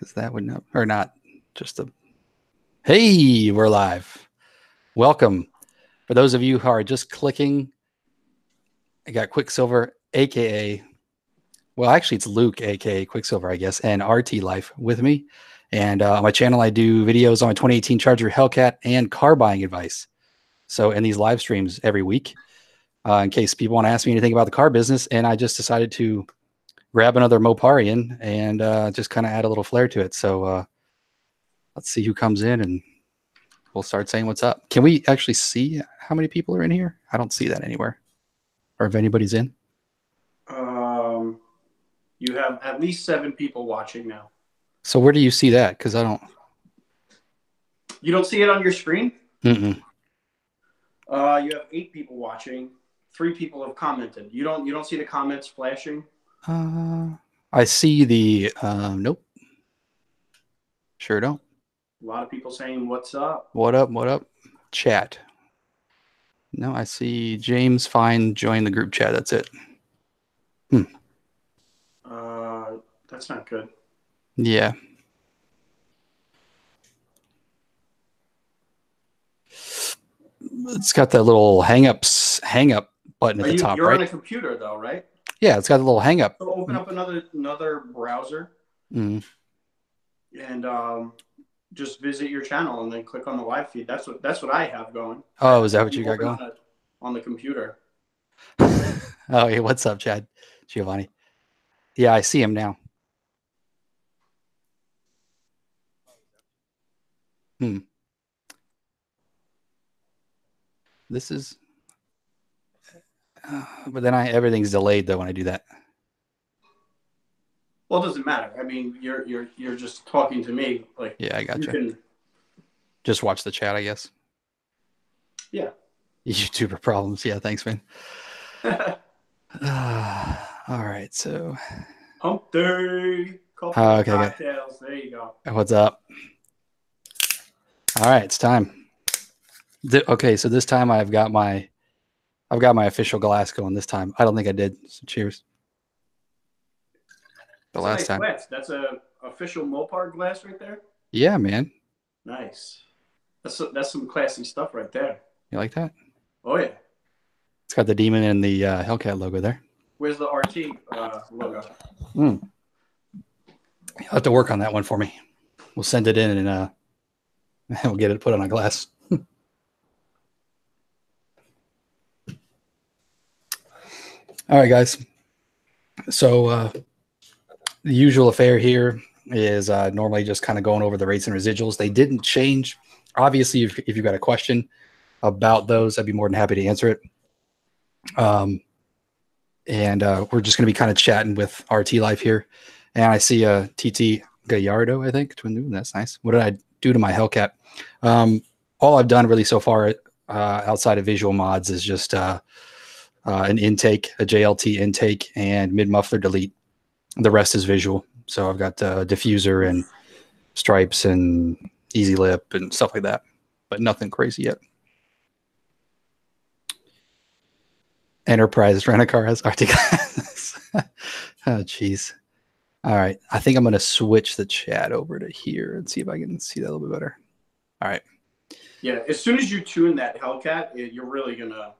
because that would not, or not just a, hey, we're live. Welcome. For those of you who are just clicking, I got Quicksilver, aka, well, actually it's Luke, aka Quicksilver, I guess, and RT Life with me. And on my channel, I do videos on my 2018 Charger Hellcat and car buying advice. So in these live streams every week, in case people want to ask me anything about the car business, and I just decided to grab another Moparian and just kind of add a little flair to it. So let's see who comes in and we'll start saying what's up. Can we actually see how many people are in here? I don't see that anywhere. Or if anybody's in. You have at least 7 people watching now. So where do you see that? Because I don't. You don't see it on your screen? Mm-mm. You have 8 people watching. 3 people have commented. You don't see the comments flashing? I see the nope. Sure don't. A lot of people saying what's up. What up? What up? Chat. No, I see James Fine join the group chat. That's it. That's not good. Yeah. It's got that little hang up button at the top, you're right? on a computer though, right? Yeah, it's got a little hang up. So open up another browser and just visit your channel and then click on the live feed. That's what I have going. Oh, is that what you got going? On the computer. Oh, hey, what's up, Chad? Giovanni. Yeah, I see him now. This is, but then everything's delayed though when I do that. Well, it doesn't matter. I mean, you're just talking to me. Like, yeah, I got you. Just watch the chat, I guess. Yeah. YouTuber problems. Yeah, thanks, man. All right, so. Hump day. Okay. Cocktails. There you go. What's up? All right, it's time. Okay, so this time I've got my official glass going this time. I don't think I did. So cheers. That's last time. Glass. That's a official Mopar glass right there. Yeah, man. Nice. That's some classy stuff right there. You like that? Oh yeah. It's got the demon and the Hellcat logo there. Where's the RT logo? You'll have to work on that one for me. We'll send it in and we'll get it put on a glass. All right, guys. So the usual affair here is normally just kind of going over the rates and residuals. They didn't change. Obviously, if you've got a question about those, I'd be more than happy to answer it. And we're just going to be kind of chatting with RT Life here. And I see TT Gallardo, I think. That's nice. What did I do to my Hellcat? All I've done really so far outside of visual mods is just an intake, a JLT intake, and mid-muffler delete. The rest is visual. So I've got diffuser and stripes and easy lip and stuff like that, but nothing crazy yet. Enterprise rent-a-car has RT glass. Oh, jeez. All right. I think I'm going to switch the chat over to here and see if I can see that a little bit better. All right. Yeah. As soon as you tune that Hellcat, you're really going to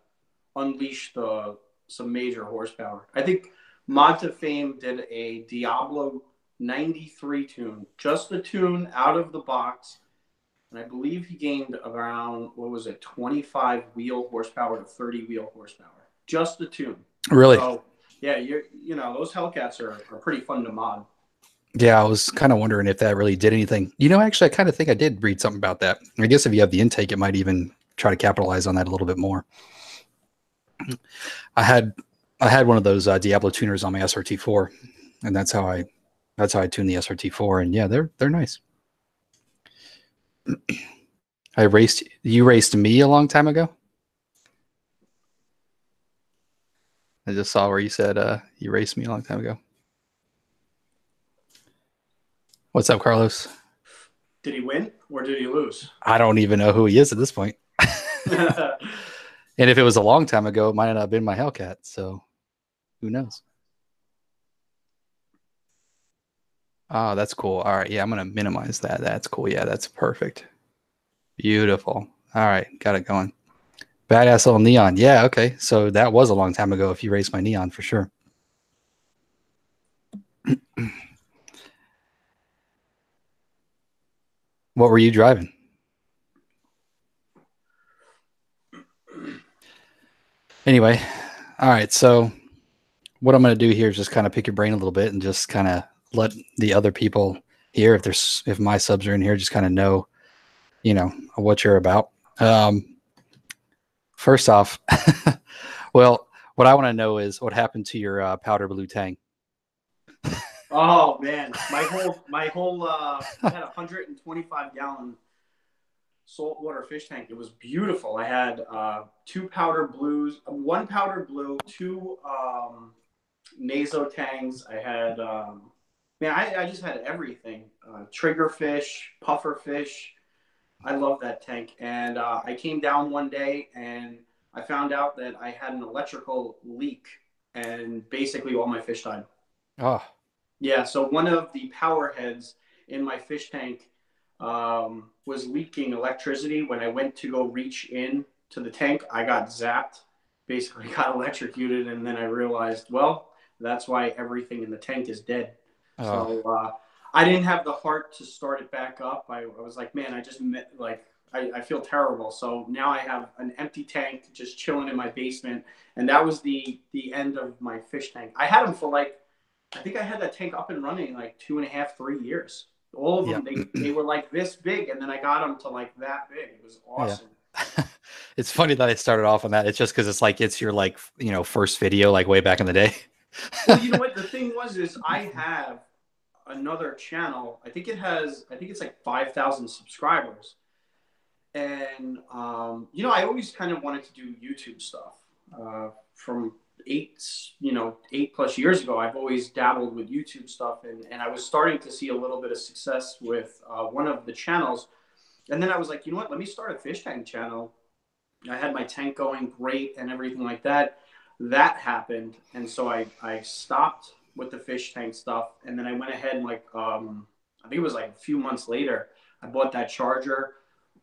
unleash some major horsepower. I think Mod to Fame did a Diablo 93 tune, just the tune out of the box. And I believe he gained around, 25 wheel horsepower to 30 wheel horsepower. Just the tune. Really? So, yeah, you know, those Hellcats are pretty fun to mod. Yeah, I was kind of wondering if that really did anything. You know, actually, I kind of think I did read something about that. I guess if you have the intake, it might even try to capitalize on that a little bit more. I had one of those Diablo tuners on my SRT4, and that's how I tune the SRT4. And yeah, they're nice. You raced me a long time ago. I just saw where you said you raced me a long time ago. What's up, Carlos? Did he win or did he lose? I don't even know who he is at this point. And if it was a long time ago, it might not have been my Hellcat. So who knows? Oh, that's cool. All right. Yeah, I'm going to minimize that. That's cool. Yeah, that's perfect. Beautiful. All right. Got it going. Badass little neon. Yeah. Okay. So that was a long time ago if you raced my neon for sure. What were you driving? Anyway. All right. So what I'm going to do here is just kind of pick your brain a little bit and just kind of let the other people here, if my subs are in here, just kind of know, what you're about. First off, well, what I want to know is what happened to your powder blue tank. Oh man, my whole I had a 125-gallon saltwater fish tank. It was beautiful. I had two powder blues, one powder blue, two naso tangs. I had man, I just had everything. Trigger fish, puffer fish. I love that tank. And I came down one day and I found out that I had an electrical leak, and basically all my fish died. Oh, Yeah, so one of the power heads in my fish tank was leaking electricity. When I went to go reach in to the tank, I got zapped, basically got electrocuted, and then I realized, well, that's why everything in the tank is dead. oh, So I didn't have the heart to start it back up. I was like, man, I just met, like I feel terrible. So now I have an empty tank just chilling in my basement, and that was the end of my fish tank. I had them for like, I think I had that tank up and running like 2.5, 3 years. All of them, yeah. they were like this big, and then I got them to like that big. It was awesome. Yeah. It's funny that I started off on that. It's just because it's your first video like way back in the day. Well, you know what? The thing was is I have another channel. I think it's like 5,000 subscribers. And I always kind of wanted to do YouTube stuff. From 8+ years ago, I've always dabbled with YouTube stuff, and I was starting to see a little bit of success with one of the channels. And then I was like, you know what? Let me start a fish tank channel. I had my tank going great and everything like that. That happened, and so I stopped with the fish tank stuff, and then I went ahead and I think it was like a few months later, I bought that charger.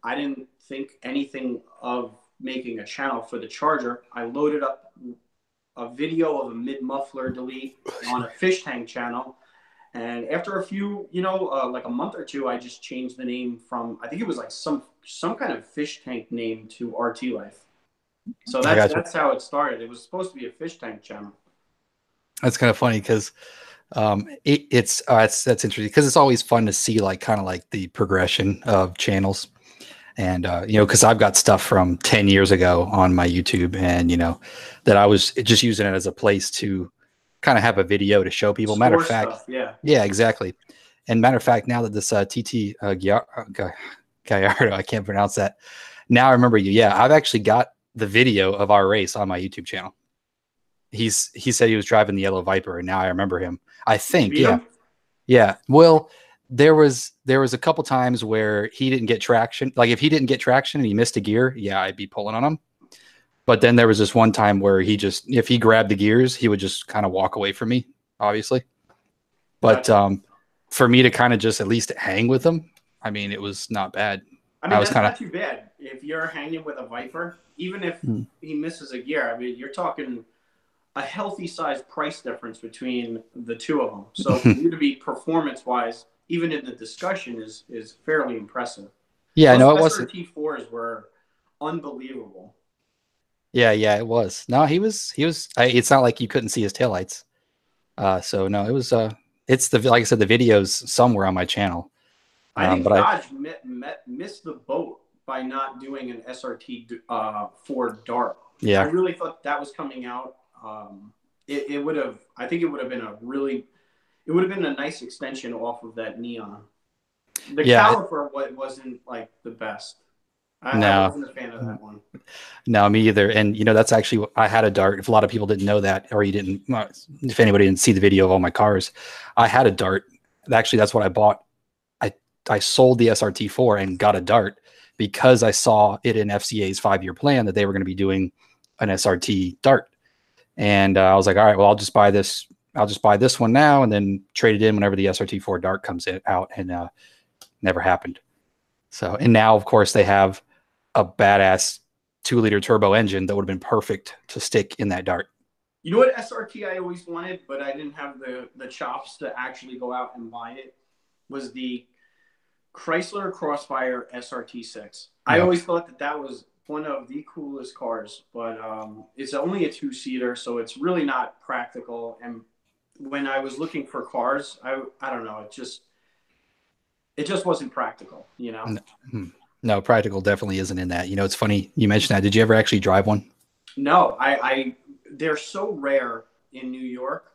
I didn't think anything of making a channel for the charger. I loaded up a video of a mid muffler delete on a fish tank channel, and after a few, like a month or two, I just changed the name from, I think it was like some kind of fish tank name to RT Life. So that's how it started. It was supposed to be a fish tank channel. That's kind of funny because that's interesting because it's always fun to see kind of the progression of channels. And, because I've got stuff from 10 years ago on my YouTube, and, that I was just using it as a place to kind of have a video to show people. Matter of fact, stuff, yeah. Yeah, exactly. And matter of fact, now that this TT Gallardo, I can't pronounce that. Now I remember you. Yeah, I've actually got the video of our race on my YouTube channel. He said he was driving the yellow Viper, and now I remember him. I think, yeah. Yeah. Well, there was a couple times where he didn't get traction. Like if he didn't get traction and he missed a gear, yeah, I'd be pulling on him. But then there was this one time where if he grabbed the gears, he would just kind of walk away from me, obviously. But for me to kind of just at least hang with him, I mean, it was not bad. I mean, that's not too bad. If you're hanging with a Viper, even if he misses a gear, I mean, you're talking a healthy size price difference between the two of them. So for you to be performance-wise, even in the discussion, is fairly impressive. Yeah, no, it wasn't. SRT4s were unbelievable. Yeah, it was. No, he was. It's not like you couldn't see his taillights. So no, it was. It's like I said, the video's somewhere on my channel. I think Dodge missed the boat by not doing an SRT4 Dart. Yeah, I really thought that was coming out. It would have. I think it would have been it would have been a nice extension off of that neon. The caliper wasn't like the best. I wasn't a fan of that one. No, me either. And that's actually, I had a Dart. If a lot of people didn't know that, or if anybody didn't see the video of all my cars, I had a Dart. Actually, that's what I bought. I sold the SRT4 and got a Dart because I saw it in FCA's 5-year plan that they were going to be doing an SRT Dart. And I was like, all right, well, I'll just buy this I'll just buy this one now and then trade it in whenever the SRT4 Dart comes out, and never happened. So, and now, of course, they have a badass 2-liter turbo engine that would have been perfect to stick in that Dart. You know what SRT I always wanted, but I didn't have the chops to actually go out and buy it, was the Chrysler Crossfire SRT6. I always thought that was one of the coolest cars, but it's only a 2-seater, so it's really not practical. And when I was looking for cars, I don't know, it just wasn't practical, you know? No, practical definitely isn't in that. You know, it's funny you mentioned that. Did you ever actually drive one? No, they're so rare in New York.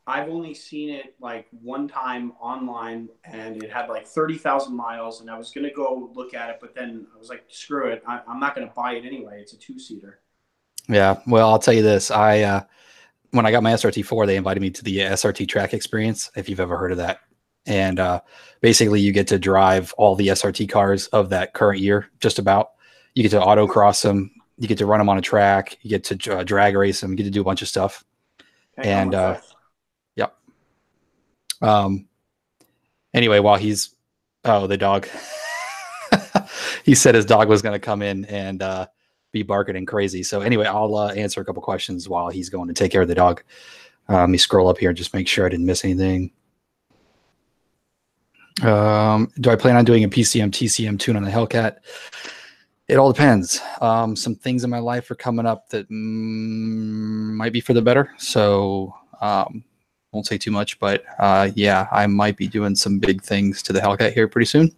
I've only seen it like one time online, and it had like 30,000 miles, and I was going to go look at it, but then I was like, screw it. I'm not going to buy it anyway. It's a 2-seater. Yeah. Well, I'll tell you this. When I got my SRT4, they invited me to the SRT track experience, if you've ever heard of that. And basically you get to drive all the SRT cars of that current year, just about. You get to autocross them. You get to run them on a track. You get to drag race them. You get to do a bunch of stuff. And yep. Anyway, while the dog, he said his dog was going to come in and be barking and crazy. So anyway, I'll answer a couple questions while he's going to take care of the dog. Let me scroll up here and just make sure I didn't miss anything. Do I plan on doing a PCM TCM tune on the Hellcat? It all depends. Some things in my life are coming up that might be for the better. So won't say too much, but yeah, I might be doing some big things to the Hellcat here pretty soon.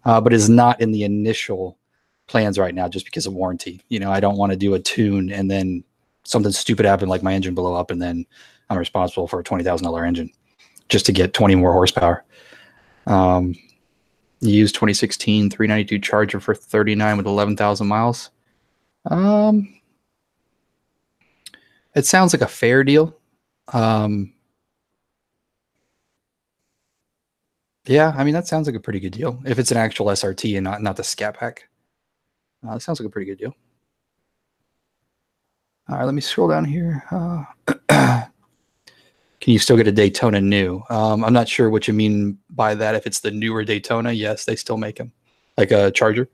But it's not in the initial plans right now just because of warranty. You know, I don't want to do a tune and then something stupid happen, like my engine blow up, and then I'm responsible for a $20,000 engine just to get 20 more horsepower. You use 2016 392 Charger for 39 with 11,000 miles. It sounds like a fair deal. Yeah, I mean, that sounds like a pretty good deal. If it's an actual SRT and not the Scat Pack. That sounds like a pretty good deal. All right, let me scroll down here. Can you still get a Daytona new? I'm not sure what you mean by that. If it's the newer Daytona, yes, they still make them. Like a Charger.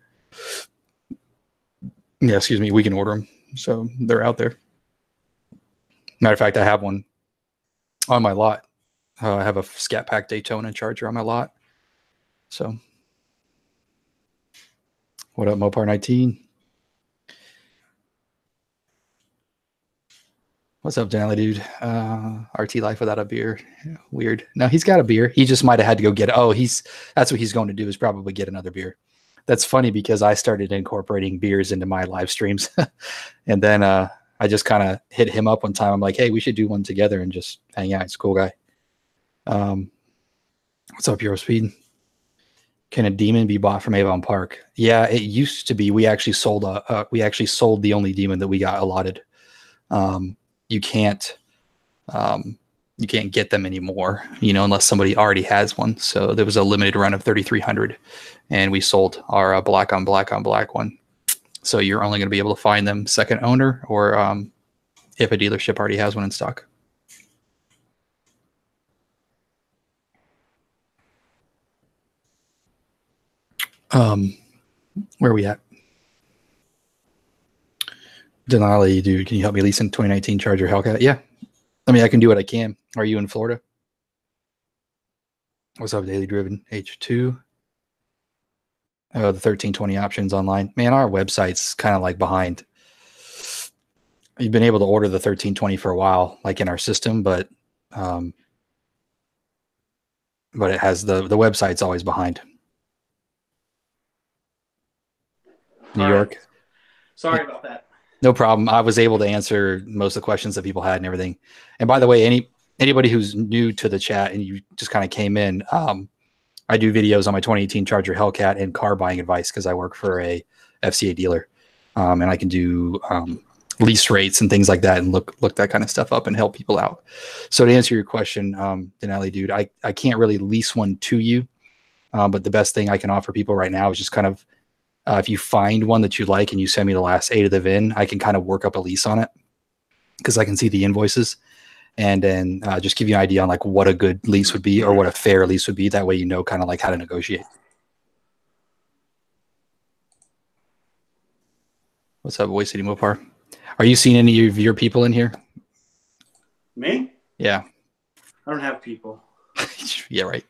Yeah, excuse me, we can order them. So they're out there. Matter of fact, I have one on my lot. I have a Scat Pack Daytona Charger on my lot. So, what up, Mopar 19? What's up, Denali dude? RT life without a beer. Yeah, weird. No, he's got a beer. He just might have had to go get it. Oh, that's what he's going to do, is probably get another beer. That's funny because I started incorporating beers into my live streams. And then I just kind of hit him up one time. I'm like, hey, we should do one together and just hang out. He's a cool guy. What's up, Eurospeed? Can a Demon be bought from Avon Park? Yeah, it used to be. We actually sold the only Demon that we got allotted. You can't get them anymore, you know, unless somebody already has one. So there was a limited run of 3,300, and we sold our black on black one. So you're only going to be able to find them second owner, or if a dealership already has one in stock. Where are we at? Denali, dude, can you help me lease in 2019 Charger Hellcat? Yeah. I mean, I can do what I can. Are you in Florida? What's up, Daily Driven H2? Oh, the 1320 options online. Man, our website's kind of like behind. You've been able to order the 1320 for a while, like in our system, but it has the website's always behind. New York. Sorry about that. No problem. I was able to answer most of the questions that people had and everything. And by the way, anybody who's new to the chat and you just kind of came in, I do videos on my 2018 Charger Hellcat and car buying advice because I work for a FCA dealer, and I can do lease rates and things like that and look that kind of stuff up and help people out. So to answer your question, Denali, dude, I can't really lease one to you, but the best thing I can offer people right now is just kind of, if you find one that you like and you send me the last 8 of the VIN, I can kind of work up a lease on it because I can see the invoices. and then just give you an idea on like what a good lease would be or what a fair lease would be. That way, you know, kind of like how to negotiate. What's up, Voice City Mopar? Are you seeing any of your people in here? Me? Yeah. I don't have people. Yeah, right.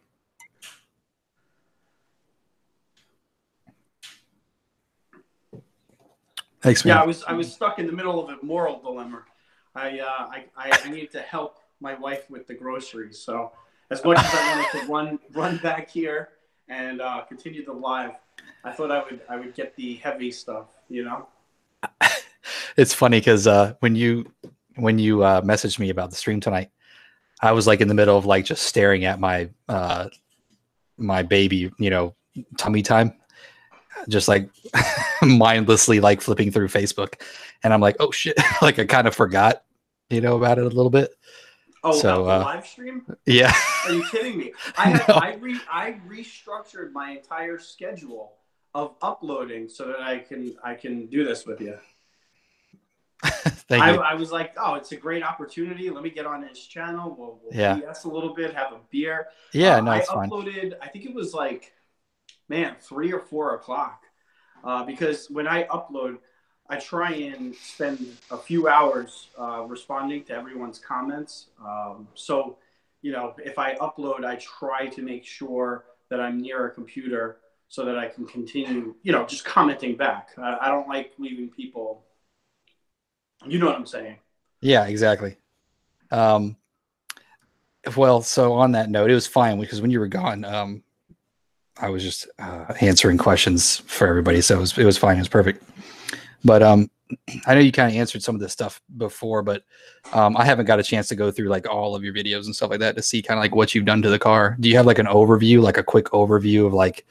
Thanks, man. Yeah, I was stuck in the middle of a moral dilemma. I needed to help my wife with the groceries. So as much as I wanted to run back here and continue the live, I thought I would get the heavy stuff, you know. It's funny because when you messaged me about the stream tonight, I was like in the middle of like just staring at my my baby, you know, tummy time, just like mindlessly like flipping through Facebook, and I'm like, oh shit, like I kind of forgot, you know, about it a little bit. Oh, so, about the live stream? Yeah. Are you kidding me? I restructured my entire schedule of uploading so that I can do this with you. Thank you. I was like, oh, it's a great opportunity. Let me get on his channel. We'll BS a little bit, have a beer. Yeah, no, it's I fine. uploaded, I think it was like, man, 3 or 4 o'clock. Because when I upload, I try and spend a few hours responding to everyone's comments. So, you know, if I upload, I try to make sure that I'm near a computer so that I can continue, you know, just commenting back. I don't like leaving people. You know what I'm saying? Yeah, exactly. Well, so on that note, it was fine because when you were gone, I was just answering questions for everybody, so it was fine. It was perfect. But I know you kind of answered some of this stuff before, but I haven't got a chance to go through like all of your videos and stuff like that to see kind of like what you've done to the car. Do you have like an overview, like a quick overview of like,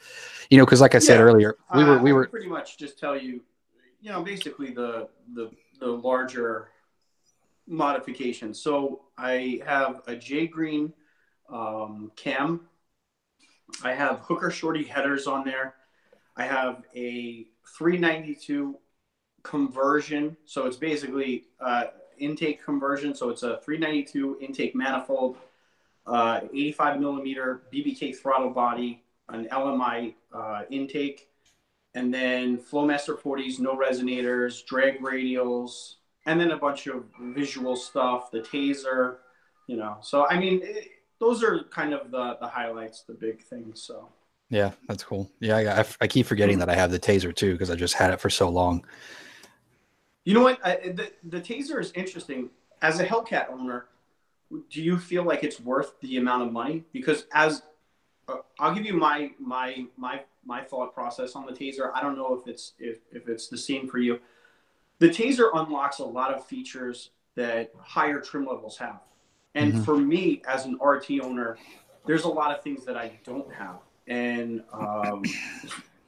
you know, because like I said earlier, we were pretty much just tell you, you know, basically the larger modifications. So I have a J Green cam. I have hooker shorty headers on there. I have a 392 conversion. So it's basically intake conversion. So it's a 392 intake manifold, 85 millimeter BBK throttle body, an LMI intake, and then Flowmaster 40s, no resonators, drag radials, and then a bunch of visual stuff, the taser, you know. So, I mean, those are kind of the highlights, the big things. So, yeah, that's cool. Yeah, I keep forgetting that I have the taser too because I just had it for so long. You know what? The taser is interesting. As a Hellcat owner, do you feel like it's worth the amount of money? Because as I'll give you my thought process on the taser. I don't know if it's the same for you. The taser unlocks a lot of features that higher trim levels have. And for me, as an RT owner, there's a lot of things that I don't have. And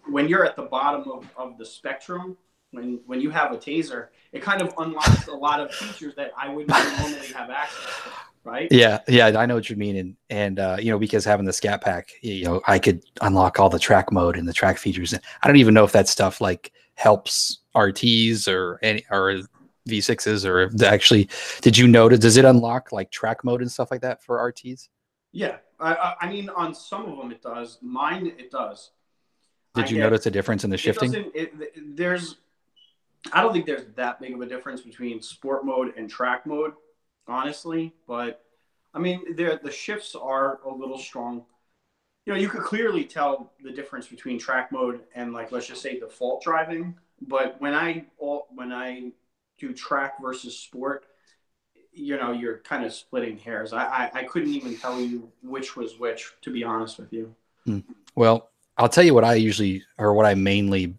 when you're at the bottom of the spectrum, when you have a taser, it kind of unlocks a lot of features that I wouldn't normally have access to, right? Yeah, I know what you mean, and you know, because having the Scat Pack, you know, I could unlock all the track mode and the track features. I don't even know if that stuff like helps RTs or V6s or actually. Did you notice? Does it unlock like track mode and stuff like that for RTs? Yeah, I mean, on some of them it does. Mine, it does. Did you notice a difference in the shifting? I don't think there's that big of a difference between sport mode and track mode, honestly. But I mean, the shifts are a little strong. You know, you could clearly tell the difference between track mode and, like, let's just say default driving. But when I do track versus sport, you know, you're kind of splitting hairs. I couldn't even tell you which was which, to be honest with you. Well, I'll tell you what I mainly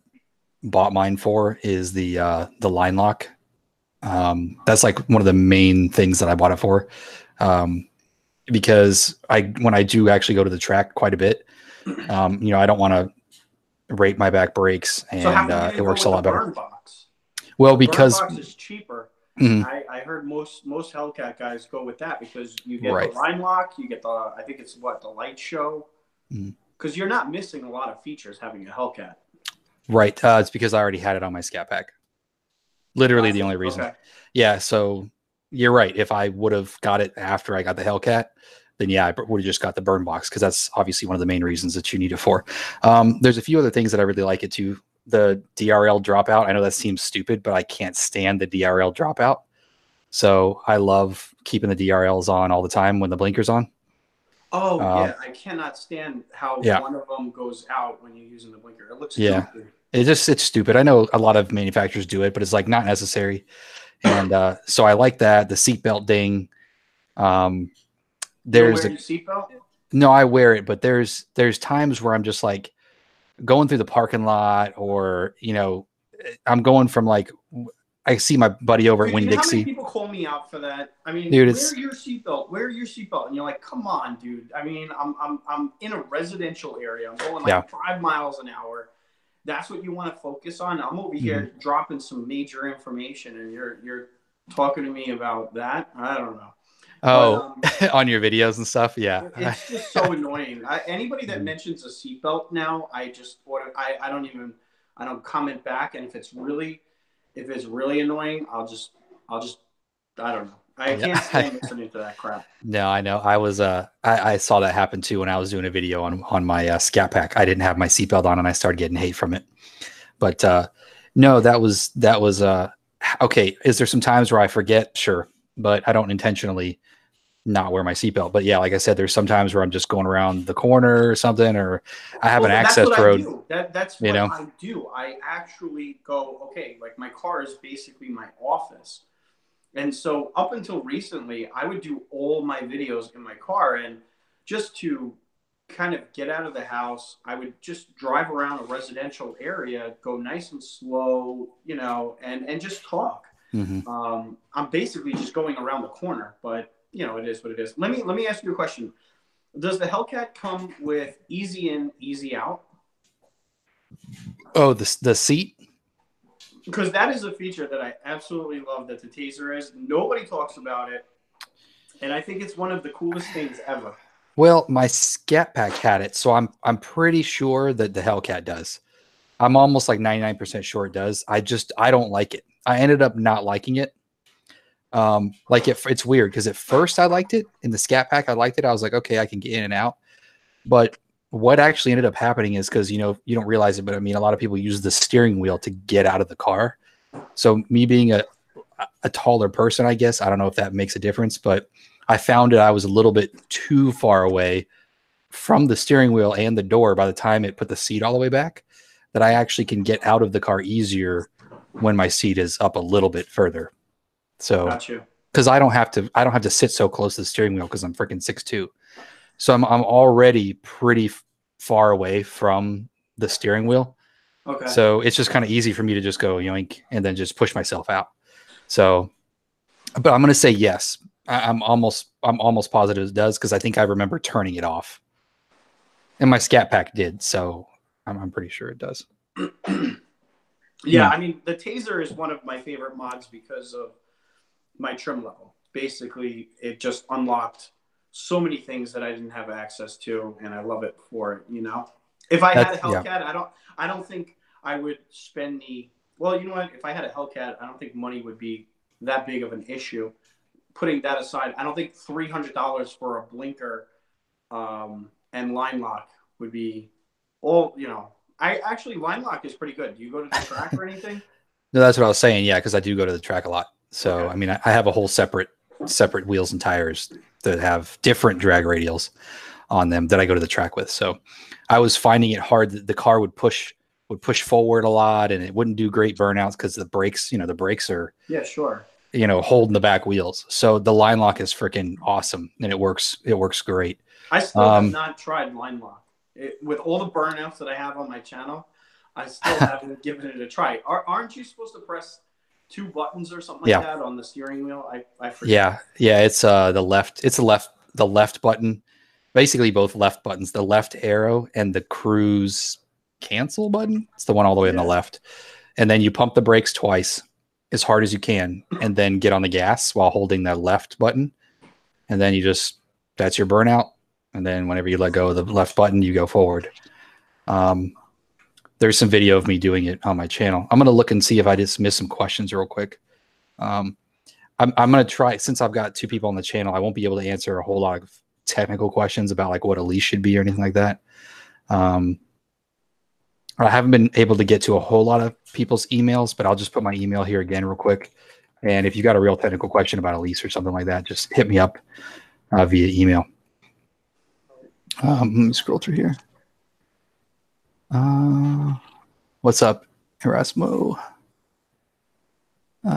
bought mine for is the line lock. That's like one of the main things that I bought it for. Because when I do actually go to the track quite a bit, you know, I don't want to rate my back brakes, and it works a lot better. Box? Well, the because burn box is cheaper. I heard most Hellcat guys go with that because you get the line lock, you get I think it's the light show, because you're not missing a lot of features having a Hellcat. Right. It's because I already had it on my Scat Pack. Literally the only reason. Okay. Yeah. So you're right. If I would have got it after I got the Hellcat, then yeah, I would have just got the burn box, because that's obviously one of the main reasons that you need it for. There's a few other things that I really like it too. The DRL dropout. I know that seems stupid, but I can't stand the DRL dropout. So I love keeping the DRLs on all the time when the blinker's on. Oh yeah, I cannot stand how one of them goes out when you're using the blinker. It looks stupid. It's stupid. I know a lot of manufacturers do it, but it's like not necessary. And so I like that. The seatbelt ding. There's a seatbelt. No, I wear it, but there's times where I'm just like going through the parking lot, or I'm going from like, I see my buddy over at Winn-Dixie. How many people call me out for that? I mean, dude, wear your seatbelt. Wear your seatbelt, and you're like, come on, dude. I mean, I'm in a residential area. I'm going like 5 miles an hour. That's what you want to focus on. I'm over here dropping some major information, and you're talking to me about that. I don't know. Oh, but, on your videos and stuff, yeah. It's just so annoying. Anybody that mentions a seatbelt now, I don't comment back. And if it's really annoying, I'll just I don't know. I can't stand listening to that crap. No, I know. I was I saw that happen too when I was doing a video on my Scat Pack. I didn't have my seatbelt on, and I started getting hate from it. But no, that was okay. Is there some times where I forget? Sure, but I don't intentionally not wear my seatbelt. But yeah, like I said, there's some times where I'm just going around the corner or something, or I have an access road. That's what I do. I actually go, okay, like my car is basically my office. And so up until recently, I would do all my videos in my car, and just to kind of get out of the house, I would just drive around a residential area, go nice and slow, and just talk. I'm basically just going around the corner, but it is what it is. Let me ask you a question. Does the Hellcat come with easy in, easy out? Oh, the seat? Because that is a feature that I absolutely love that the Taser is. Nobody talks about it, and I think it's one of the coolest things ever. Well, my Scat Pack had it, so I'm pretty sure that the Hellcat does. I'm almost like 99% sure it does. I don't like it. I ended up not liking it. It's weird because at first I liked it in the Scat Pack. I liked it. I was like, okay, I can get in and out. But what actually ended up happening is, because you don't realize it, but I mean, a lot of people use the steering wheel to get out of the car. So me being a taller person, I guess, I don't know if that makes a difference, but I found that I was a little bit too far away from the steering wheel and the door by the time it put the seat all the way back, that I actually can get out of the car easier when my seat is up a little bit further. So, because I don't have to sit so close to the steering wheel because I'm freaking 6'2". So I'm already pretty far away from the steering whel. Okay. So it's just kind of easy for me to just go yoink and then just push myself out. So, but I'm going to say yes. I'm almost positive it does, because I think I remember turning it off, and my Scat Pack did. So I'm pretty sure it does. Yeah, I mean, the Taser is one of my favorite mods because of my trim level. Basically, it just unlocked so many things that I didn't have access to, and I love it for it. If I had a Hellcat, I don't think I would spend the. Well, you know what? If I had a Hellcat, I don't think money would be that big of an issue. Putting that aside, I don't think $300 for a blinker and line lock would be all. Line lock is pretty good. Do you go to the track or anything? No, that's what I was saying. Yeah, because I do go to the track a lot. So okay. I mean, I have a whole separate wheels and tires that have different drag radials on them that I go to the track with. So I was finding it hard that the car would push forward a lot, and it wouldn't do great burnouts because the brakes are holding the back wheels. So the line lock is freaking awesome, and it works great. I still have not tried line lock. With all the burnouts that I have on my channel, I still haven't given it a try. Aren't you supposed to press 2 buttons or something like that on the steering wheel? I forget. Yeah. It's the left button, basically both left buttons, the left arrow and the cruise cancel button. It's the one all the way on the left, and then you pump the brakes twice as hard as you can, and then get on the gas while holding the left button, and then that's your burnout. And then whenever you let go of the left button, you go forward. There's some video of me doing it on my channel. I'm going to look and see if I just missed some questions real quick. I'm going to try, since I've got two people on the channel, I won't be able to answer a whole lot of technical questions about like what a lease should be or anything like that. I haven't been able to get to a whole lot of people's emails, but I'll just put my email here again real quick. And if you got a real technical question about a lease or something like that, just hit me up via email. Let me scroll through here. What's up, Erasmo? All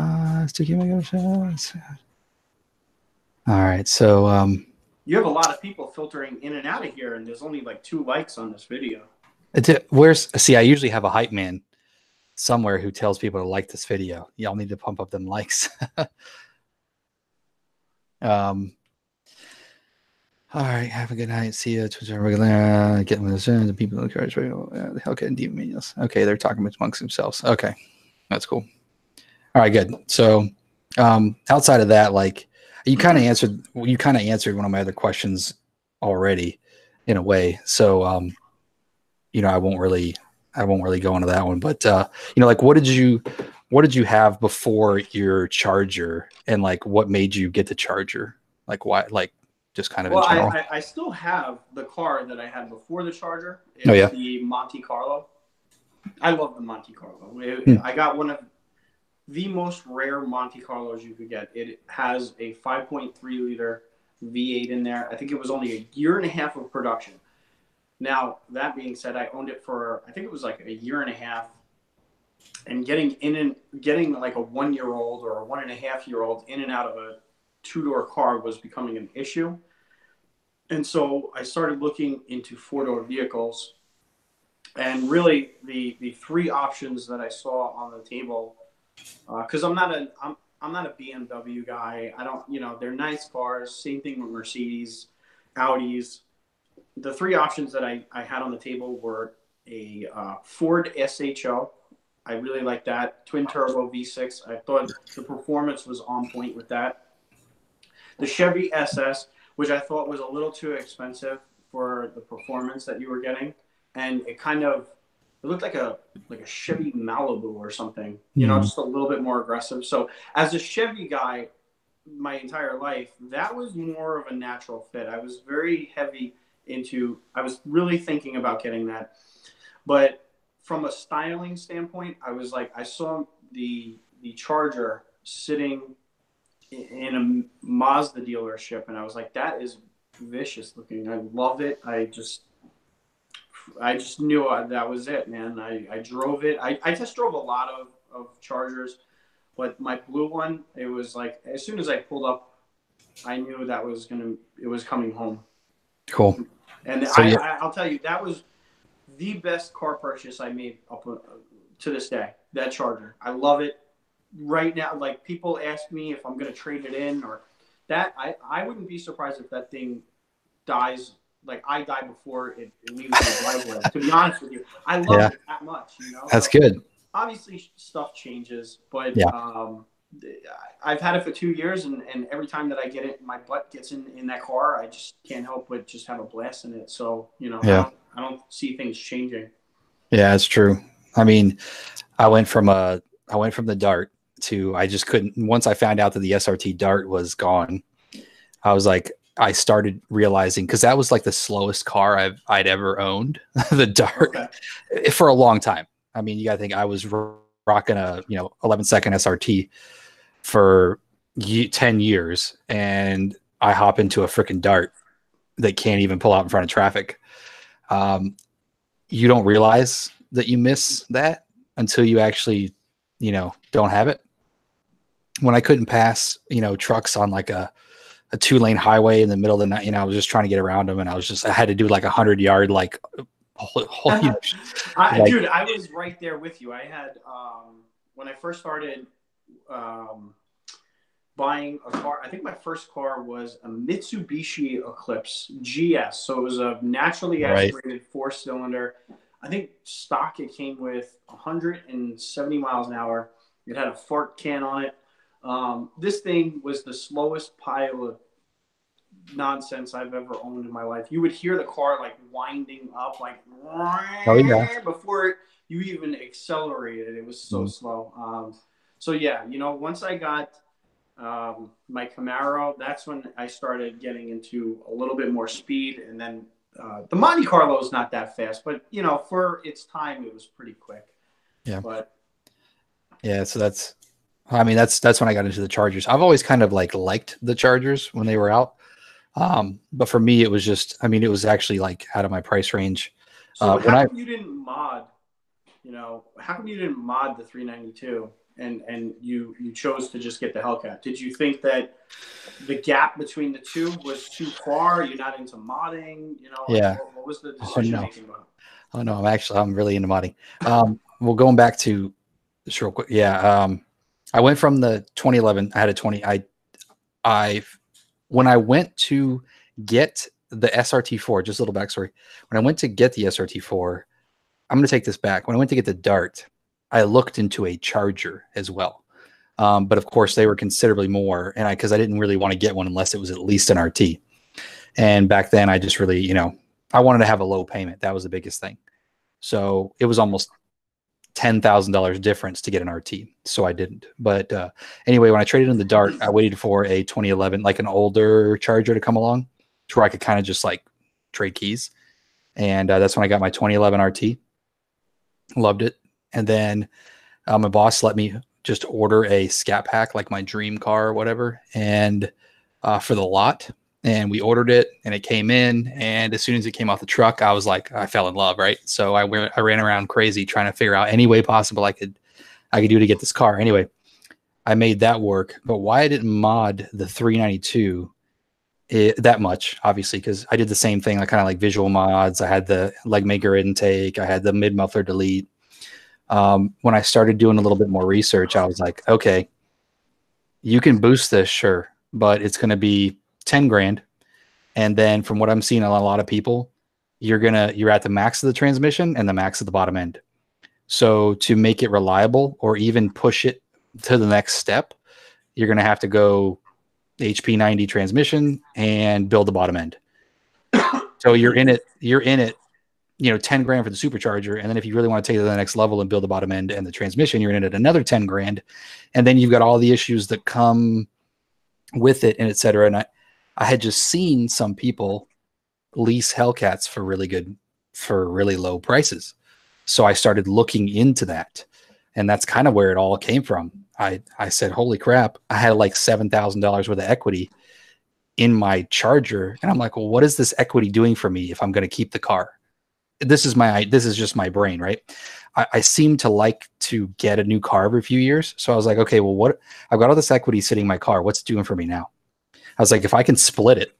right, so you have a lot of people filtering in and out of here, and there's only like 2 likes on this video. See, I usually have a hype man somewhere who tells people to like this video. Y'all need to pump up them likes. All right, have a good night. See you. Getting with the people in the cars. The Hellcat and Demon Minions. Okay, they're talking amongst themselves. Okay, that's cool. All right, good. So, outside of that, like you kind of answered one of my other questions already, in a way. So, I won't really go into that one. But like what did you have before your Charger, and like what made you get the Charger? Like why? Like just kind of in general. I still have the car that I had before the Charger. It's the Monte Carlo. I love the Monte Carlo. I got one of the most rare Monte Carlos you could get. It has a 5.3 liter V8 in there. I think it was only a year and a half of production. Now, that being said, I owned it for, I think it was like a year and a half. And getting like a 1-year-old or a 1.5-year-old in and out of a 2-door car was becoming an issue. And so I started looking into 4-door vehicles. And really the 3 options that I saw on the table, because I'm not a BMW guy. I don't, they're nice cars. Same thing with Mercedes, Audis. The 3 options that I had on the table were a Ford SHO. I really like that. Twin turbo V6. I thought the performance was on point with that. The Chevy SS, which I thought was a little too expensive for the performance that you were getting. And it looked like a Chevy Malibu or something, just a little bit more aggressive. So as a Chevy guy, my entire life, that was more of a natural fit. I was very heavy I was really thinking about getting that. But from a styling standpoint, I was like, I saw the Charger sitting in a Mazda dealership, and I was like, that is vicious looking. I love it. I just knew that was it, man. I drove it. I just drove a lot of Chargers, but my blue one, it was like, as soon as I pulled up, I knew that it was coming home. Cool. And so, I'll tell you, that was the best car purchase I made up to this day, that Charger. I love it. Right now, like, people ask me if I'm going to trade it in or that. I wouldn't be surprised if that thing dies. Like, I die before it leaves my driveway. To be honest with you, I love it that much. That's good. Obviously, stuff changes, but I've had it for 2 years, and every time that I get it, my butt gets in that car. I just can't help but just have a blast in it. So I don't see things changing. Yeah, it's true. I mean, I went from the Dart to, I just couldn't. Once I found out that the SRT Dart was gone, I was like, I started realizing, because that was like the slowest car I'd ever owned, the Dart, for a long time. I mean, you got to think I was rocking a 11-second SRT for 10 years, and I hop into a freaking Dart that can't even pull out in front of traffic. You don't realize that you miss that until you actually, don't have it. When I couldn't pass, trucks on like a 2-lane highway in the middle of the night, I was just trying to get around them, and I had to do like 100-yard, like, dude, I was right there with you. I had, when I first started buying a car, I think my first car was a Mitsubishi Eclipse GS. So it was a naturally aspirated 4-cylinder. I think stock, it came with 170 miles an hour. It had a fart can on it. This thing was the slowest pile of nonsense I've ever owned in my life. You would hear the car like winding up, like before you even accelerated. It was so slow. So yeah, once I got My Camaro, that's when I started getting into a little bit more speed. And then the Monte Carlo is not that fast, but you know, for its time, it was pretty quick. Yeah. But yeah, so that's when I got into the Chargers. I've always kind of like liked the Chargers when they were out. But for me, it was just, it was actually like out of my price range. so When how come you didn't mod? You know, how come you didn't mod the 392 and you chose to just get the Hellcat? Did you think that the gap between the two was too far? You're not into modding, you know, like Yeah. what was the Oh decision no. making about? Oh no, I'm really into modding. Well, going back to just real quick. Yeah. I went from the 2011, I had a 20. I, when I went to get the SRT4, just a little backstory. When I went to get the SRT4, I'm going to take this back. When I went to get the Dart, I looked into a Charger as well. But of course, they were considerably more, and because I didn't really want to get one unless it was at least an RT. And back then, I just really, I wanted to have a low payment. That was the biggest thing. So it was almost $10,000 difference to get an RT. So I didn't. But anyway, when I traded in the Dart, I waited for a 2011, like an older Charger to come along, to where I could kind of just like trade keys. And that's when I got my 2011 RT. Loved it. And then my boss let me just order a scat pack, like my dream car or whatever, and for the lot. And we ordered it, and it came in. And as soon as it came off the truck, I was like, I fell in love, right? So I ran around crazy trying to figure out any way possible I could do to get this car. Anyway, I made that work. But why I didn't mod the 392 that much, obviously, because I did the same thing, like kind of like visual mods. I had the leg maker intake, I had the mid muffler delete. When I started doing a little bit more research, I was like, okay, you can boost this, sure, but it's going to be 10 grand. And then from what I'm seeing a lot of people, you're at the max of the transmission and the max of the bottom end. So to make it reliable or even push it to the next step, you're going to have to go HP 90 transmission and build the bottom end. So you're in it, 10 grand for the supercharger. And then if you really want to take it to the next level and build the bottom end and the transmission, you're in it at another 10 grand. And then you've got all the issues that come with it, and et cetera. And I had just seen some people lease Hellcats for really low prices. So I started looking into that. And that's kind of where it all came from. I said, holy crap, I had like $7,000 worth of equity in my Charger. And I'm like, well, what is this equity doing for me if I'm going to keep the car? This is just my brain, right? I seem to like to get a new car every few years. So I was like, okay, well, I've got all this equity sitting in my car. What's it doing for me now? I was like, if I can split it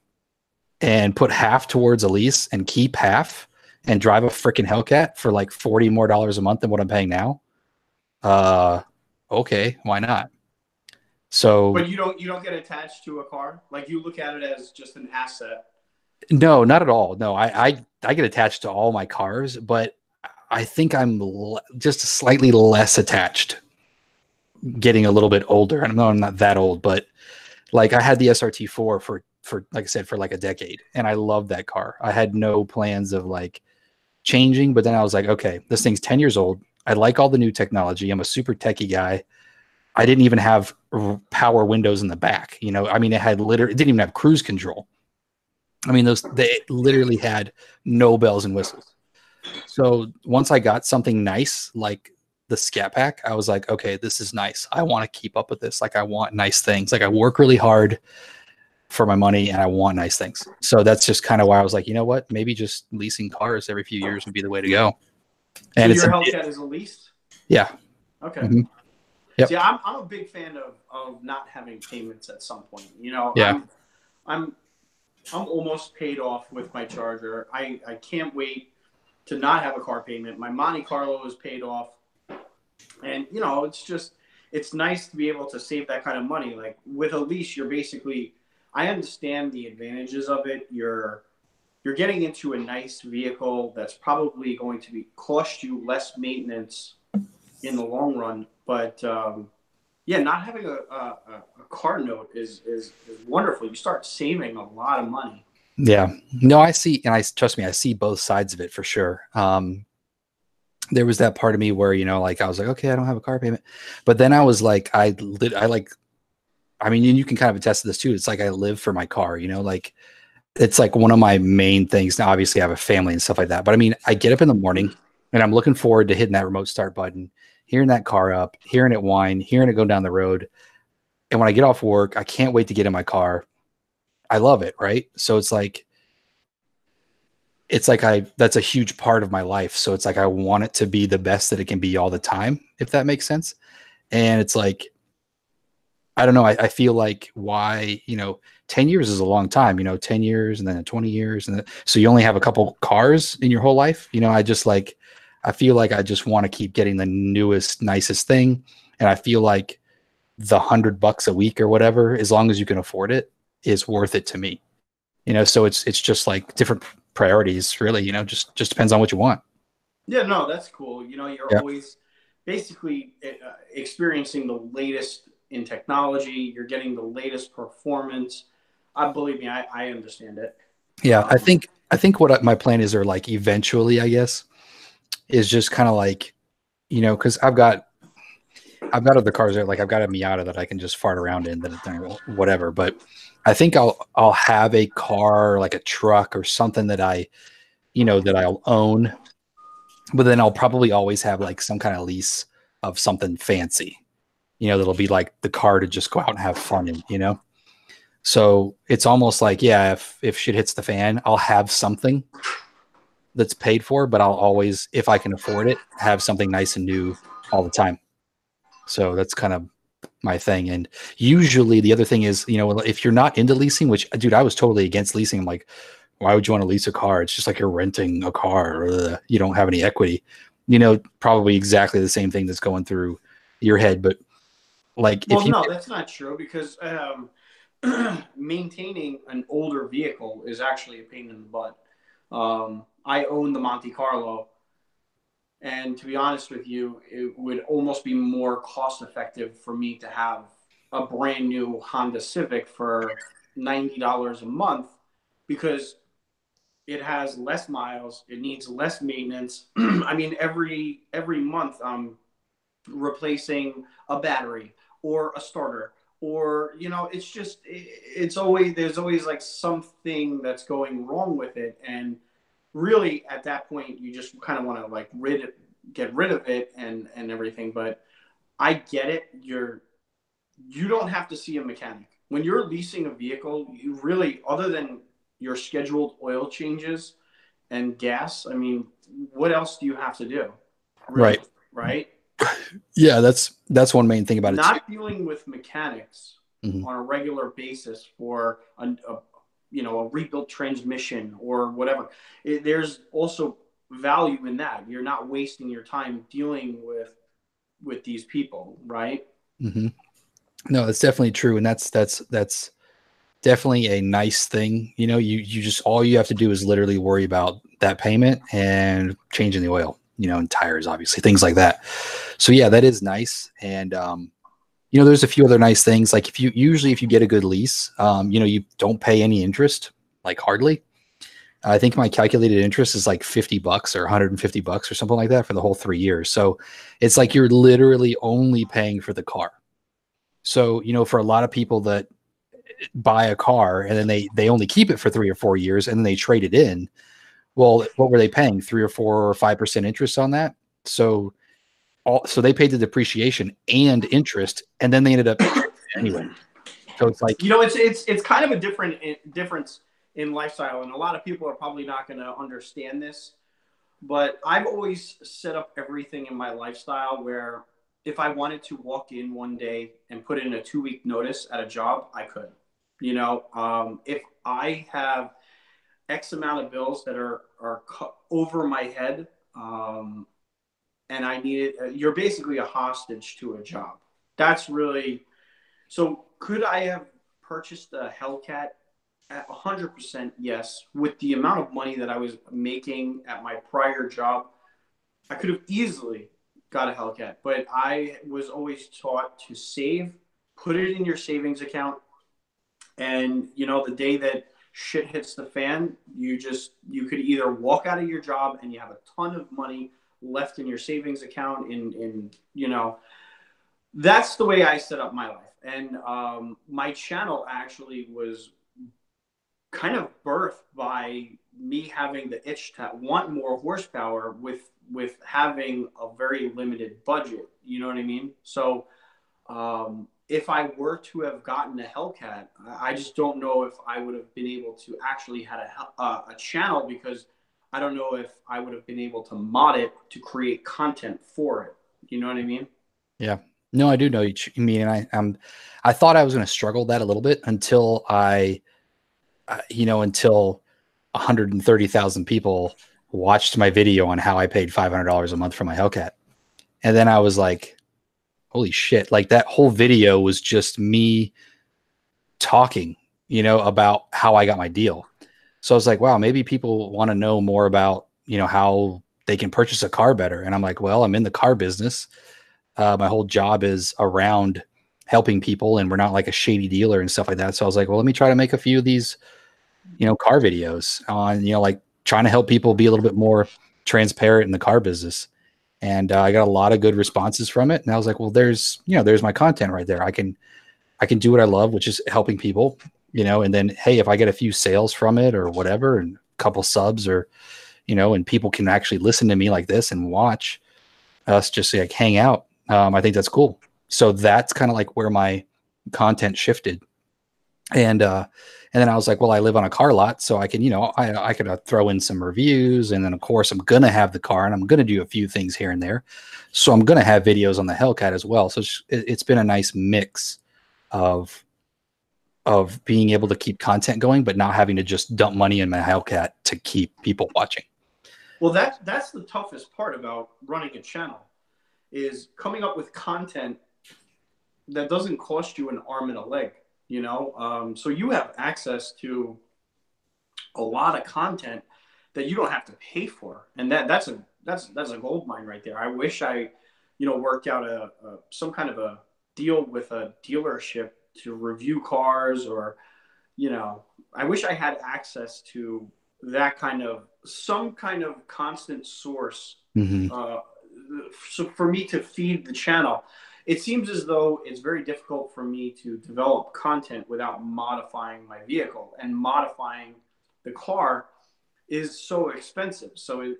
and put half towards a lease and keep half and drive a freaking Hellcat for like $40 more a month than what I'm paying now, okay, why not? So, but you don't get attached to a car. Like you look at it as just an asset. no, not at all. No, I get attached to all my cars, but I think I'm just slightly less attached getting a little bit older. I know I'm not that old, but like I had the SRT4 for like I said, for like a decade, and I loved that car. I had no plans of like changing, but then I was like, okay, this thing's 10 years old. I like all the new technology. I'm a super techie guy. I didn't even have power windows in the back. It didn't even have cruise control. They literally had no bells and whistles. So once I got something nice like the Scat Pack, I was like, okay, this is nice. I want to keep up with this. Like, I want nice things. Like, I work really hard for my money and I want nice things. So that's just kind of why I was like, you know what? Maybe just leasing cars every few years would be the way to go. And so your Hellcat is a lease? Yeah. Okay. Mm-hmm. Yep. See, I'm a big fan of not having payments at some point. Yeah. I'm almost paid off with my Charger. I can't wait to not have a car payment. My Monte Carlo is paid off. And, it's nice to be able to save that kind of money. Like with a lease, you're basically, I understand the advantages of it. You're getting into a nice vehicle that's probably going to cost you less maintenance in the long run. But, not having a car note is wonderful. You start saving a lot of money. Yeah. No, I see, and trust me, I see both sides of it for sure. There was that part of me where, like I was like, okay, I don't have a car payment, but then I was like, I I mean, and you can kind of attest to this too. It's like I live for my car, like it's like one of my main things. Now, obviously, I have a family and stuff like that, but I mean, I get up in the morning and I'm looking forward to hitting that remote start button, hearing that car up, hearing it whine, hearing it go down the road. And when I get off work, I can't wait to get in my car. I love it, right? So it's like that's a huge part of my life. So it's like I want it to be the best that it can be all the time, if that makes sense. And it's like, I don't know. I feel like why, 10 years is a long time, 10 years and then 20 years. And then, so you only have a couple cars in your whole life. I feel like I just want to keep getting the newest, nicest thing. And I feel like the $100 a week or whatever, as long as you can afford it, is worth it to me. So it's just like different priorities, really, just depends on what you want. Yeah, no, that's cool. You're Yeah. always basically experiencing the latest in technology. You're getting the latest performance. I believe me, I understand it. Yeah. I think what my plan is, or like eventually, I guess, is just kind of like, because I've got other cars that like I've got a Miata that I can just fart around in that whatever. But I think I'll have a car, like a truck or something that I'll own, but then I'll probably always have like some kind of lease of something fancy, that'll be like the car to just go out and have fun in. So it's almost like, yeah, if shit hits the fan, I'll have something that's paid for, but I'll always, if I can afford it, have something nice and new all the time. So that's kind of my thing. And usually the other thing is, if you're not into leasing, which, dude, I was totally against leasing. I'm like, why would you want to lease a car? It's just like you're renting a car. You don't have any equity. Probably exactly the same thing that's going through your head. But like, Well, no, that's not true because maintaining an older vehicle is actually a pain in the butt. I own the Monte Carlo, and to be honest with you, it would almost be more cost effective for me to have a brand new Honda Civic for $90 a month because it has less miles, it needs less maintenance. I mean, every month I'm replacing a battery or a starter, or it's always, there's always like something that's going wrong with it. And really at that point you just kind of want to like get rid of it and everything. But I get it. You don't have to see a mechanic when you're leasing a vehicle. You really, other than your scheduled oil changes and gas, I mean, what else do you have to do, really? right. Right. Yeah, that's one main thing about it too. Not dealing with mechanics Mhm. on a regular basis for a rebuilt transmission or whatever. There's also value in that. You're not wasting your time dealing with these people, right? Mhm. No, that's definitely true, and that's definitely a nice thing. You just, all you have to do is literally worry about that payment and changing the oil, and tires, obviously, things like that. So yeah, that is nice. And there's a few other nice things. Like if you get a good lease, you don't pay any interest, like hardly. I think my calculated interest is like $50 or $150 or something like that for the whole 3 years. So it's like you're literally only paying for the car. So, for a lot of people that buy a car and then they only keep it for 3 or 4 years and then they trade it in. Well, what were they paying? 3 or 4 or 5% interest on that. So they paid the depreciation and interest, and then they ended up trading it anyway. So it's like, It's kind of a difference in lifestyle, and a lot of people are probably not going to understand this. But I've always set up everything in my lifestyle where if I wanted to walk in one day and put in a 2 week notice at a job, I could. If I have X amount of bills that are over my head, and I need it, you're basically a hostage to a job. That's really so. Could I have purchased a Hellcat? At 100%, yes. With the amount of money that I was making at my prior job, I could have easily got a Hellcat. But I was always taught to save, put it in your savings account, and the day that shit hits the fan, you could either walk out of your job and you have a ton of money left in your savings account in That's the way I set up my life. And my channel actually was kind of birthed by me having the itch to want more horsepower with having a very limited budget. You know what I mean? So if I were to have gotten a Hellcat, I just don't know if I would have been able to actually had a channel, because I don't know if I would have been able to mod it to create content for it. You know what I mean? Yeah. No, I do know you mean, and I thought I was going to struggle that a little bit until until 130,000 people watched my video on how I paid $500 a month for my Hellcat. And then I was like, holy shit. Like, that whole video was just me talking, about how I got my deal. So I was like, wow, maybe people want to know more about, how they can purchase a car better. And I'm like, well, I'm in the car business. My whole job is around helping people, and we're not like a shady dealer and stuff like that. So I was like, well, let me try to make a few of these, car videos on, like trying to help people be a little bit more transparent in the car business. And I got a lot of good responses from it. And I was like, well, there's my content right there. I can do what I love, which is helping people, and then, hey, if I get a few sales from it or whatever, and a couple subs, or, and people can actually listen to me like this and watch us just like hang out. I think that's cool. So that's kind of like where my content shifted. And then I was like, well, I live on a car lot, so I can, I could throw in some reviews. And then of course I'm going to have the car, and I'm going to do a few things here and there. So I'm going to have videos on the Hellcat as well. So it's been a nice mix of being able to keep content going, but not having to just dump money in my Hellcat to keep people watching. Well, that's the toughest part about running a channel, is coming up with content that doesn't cost you an arm and a leg. So you have access to a lot of content that you don't have to pay for, and that's a gold mine right there. I wish I, worked out some kind of a deal with a dealership to review cars, or, I wish I had access to that some kind of constant source, so for me to feed the channel. It seems as though it's very difficult for me to develop content without modifying my vehicle, and modifying the car is so expensive. So,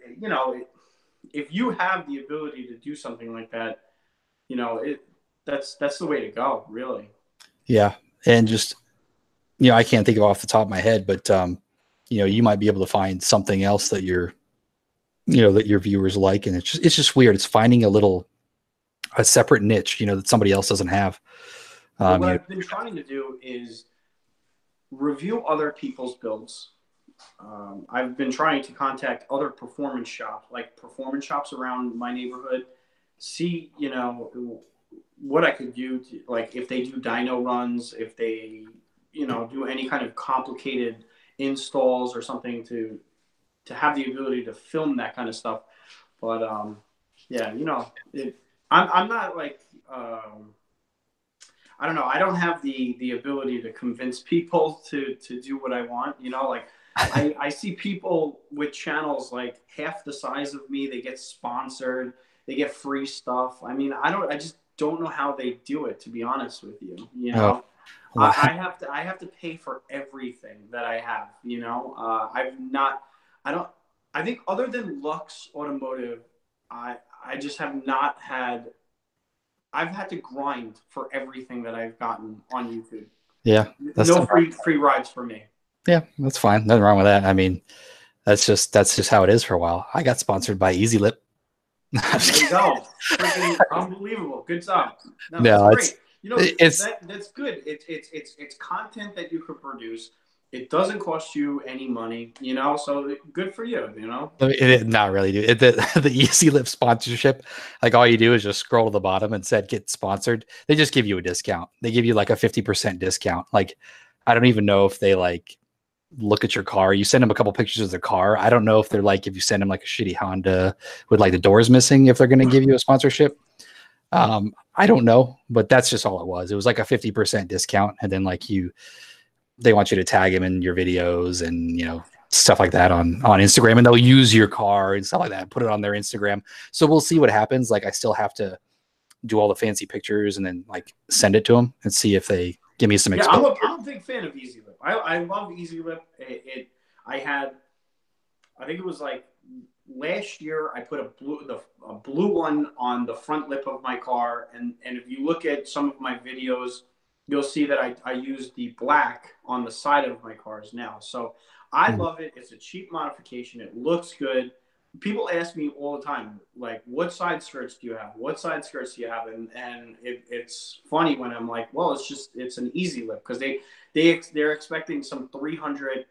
if you have the ability to do something like that, that's the way to go, really. Yeah. And just, I can't think of off the top of my head, but, you might be able to find something else that that your viewers like. And it's just weird. It's finding a separate niche, that somebody else doesn't have. What I've been trying to do is review other people's builds. I've been trying to contact other performance shops around my neighborhood, see, what I could do to, like, if they do dyno runs, if they, do any kind of complicated installs or something, to have the ability to film that kind of stuff. But yeah, I'm not like, I don't know. I don't have the ability to convince people to do what I want. Like, I see people with channels like half the size of me. They get sponsored. They get free stuff. I mean, I just don't know how they do it, to be honest with you. Well, I have to pay for everything that I have. I think other than Lux Automotive, I just have not had. I've had to grind for everything that I've gotten on YouTube. Yeah. No free rides for me. Yeah, that's fine. Nothing wrong with that. I mean, that's just how it is for a while. I got sponsored by Easy Lip. There you go. Freaking unbelievable. Good job. No, that's great. That's good. It's content that you could produce. It doesn't cost you any money, so good for you, Not really, dude. The Easy Lip sponsorship, like, all you do is just scroll to the bottom and said get sponsored. They just give you a discount. They give you like a 50% discount. Like, I don't even know if they like look at your car. You send them a couple pictures of their car. I don't know if they're like, if you send them like a shitty Honda with like the doors missing, if they're going to give you a sponsorship. I don't know, but that's just all it was. It was like a 50% discount. And then like they want you to tag them in your videos and, stuff like that on Instagram, and they'll use your car and stuff like that, put it on their Instagram. So we'll see what happens. Like, I still have to do all the fancy pictures and then like send it to them and see if they give me some Yeah, exposure. I'm a big fan of Easy Lip. I love Easy Lip. I think it was like last year I put a blue one on the front lip of my car, and if you look at some of my videos, you'll see that I use the black on the side of my cars now. So I love it. It's a cheap modification. It looks good. People ask me all the time, like, what side skirts do you have? What side skirts do you have? And it's funny when I'm like, well, it's an Easy Lip, because they're expecting some $300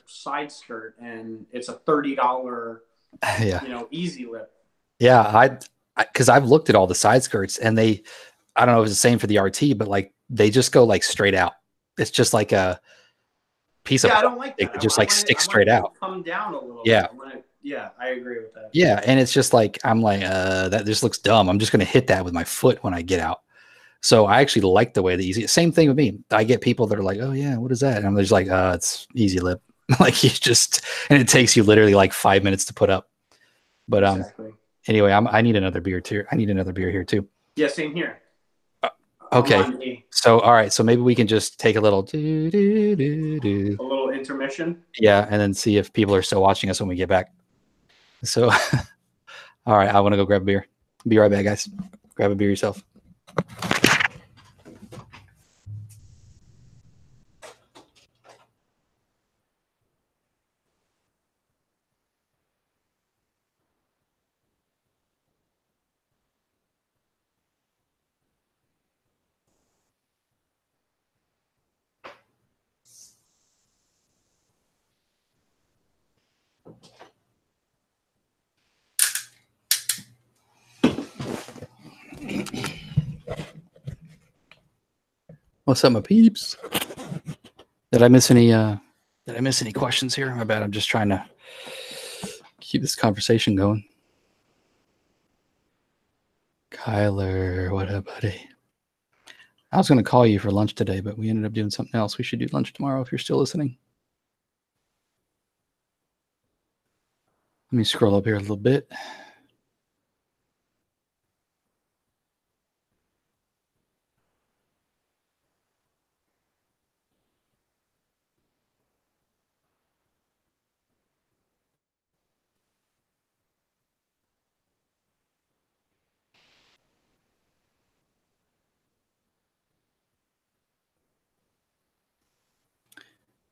side skirt, and it's a $30 Easy Lip. Yeah, because I've looked at all the side skirts, and I don't know if it's the same for the RT, but like they just go like straight out. It's just like a piece of I don't like that. It just like sticks straight out. Come down a little bit. Yeah, I agree with that. Yeah, and it's just like I'm like that just looks dumb. I'm just going to hit that with my foot when I get out. So I actually like the way the Easy. Same thing with me. I get people that are like, "Oh yeah, what is that?" And I'm just like, "It's Easy Lip." Like you just, and it takes you literally like 5 minutes to put up. But exactly. Anyway, I need another beer too. I need another beer here too. Yeah, same here. Okay. So all right. So maybe we can just take a little a little intermission. Yeah, and then see if people are still watching us when we get back. So, all right, I want to go grab a beer. Be right back, guys. Grab a beer yourself. What's up, my peeps? Did I miss any questions here? I bet I'm just trying to keep this conversation going. Kyler, what up, buddy? I was going to call you for lunch today, but we ended up doing something else. We should do lunch tomorrow if you're still listening. Let me scroll up here a little bit.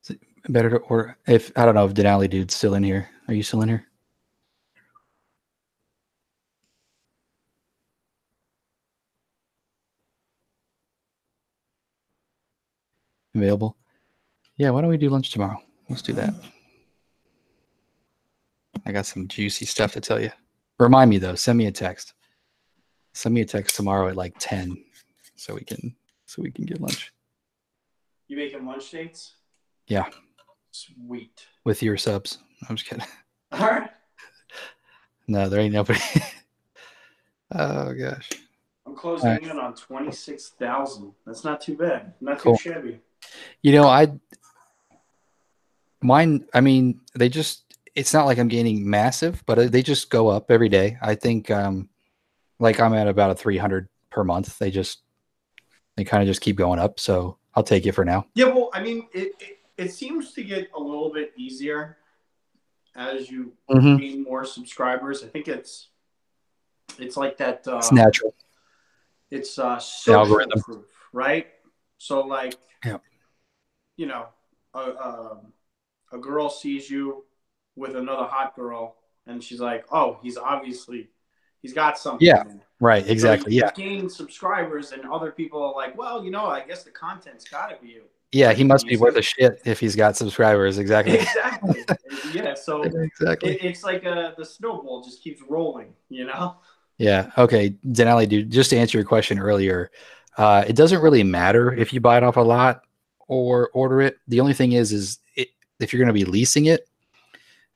Is it better to order? If I don't know if Denali dude's still in here. Are you still in here? Available? Yeah, why don't we do lunch tomorrow? Let's do that. I got some juicy stuff to tell you. Remind me though, send me a text. Send me a text tomorrow at like 10 so we can get lunch. You making lunch dates? Yeah. Sweet. With your subs. I'm just kidding. All right. No, there ain't nobody. Oh gosh. I'm closing in on 26,000. That's not too bad. Not Cool. too shabby. You know, I mean, it's not like I'm gaining massive, but they just go up every day. I think like I'm at about a 300 per month. They kind of just keep going up. So I'll take it for now. Yeah, well, I mean, it seems to get a little bit easier as you gain more subscribers. I think it's like that. It's natural. It's social proof, right? So like, you know, a girl sees you with another hot girl, and she's like, "Oh, he's got something." Yeah, right, exactly. So you gain subscribers, and other people are like, "Well, I guess the content's got to be you." Yeah, he must be worth a shit if he's got subscribers. Exactly. Exactly. Yeah. So exactly. It's like the snowball just keeps rolling, Yeah. Okay. Denali, dude, just to answer your question earlier, it doesn't really matter if you buy it off a lot or order it. The only thing is if you're going to be leasing it,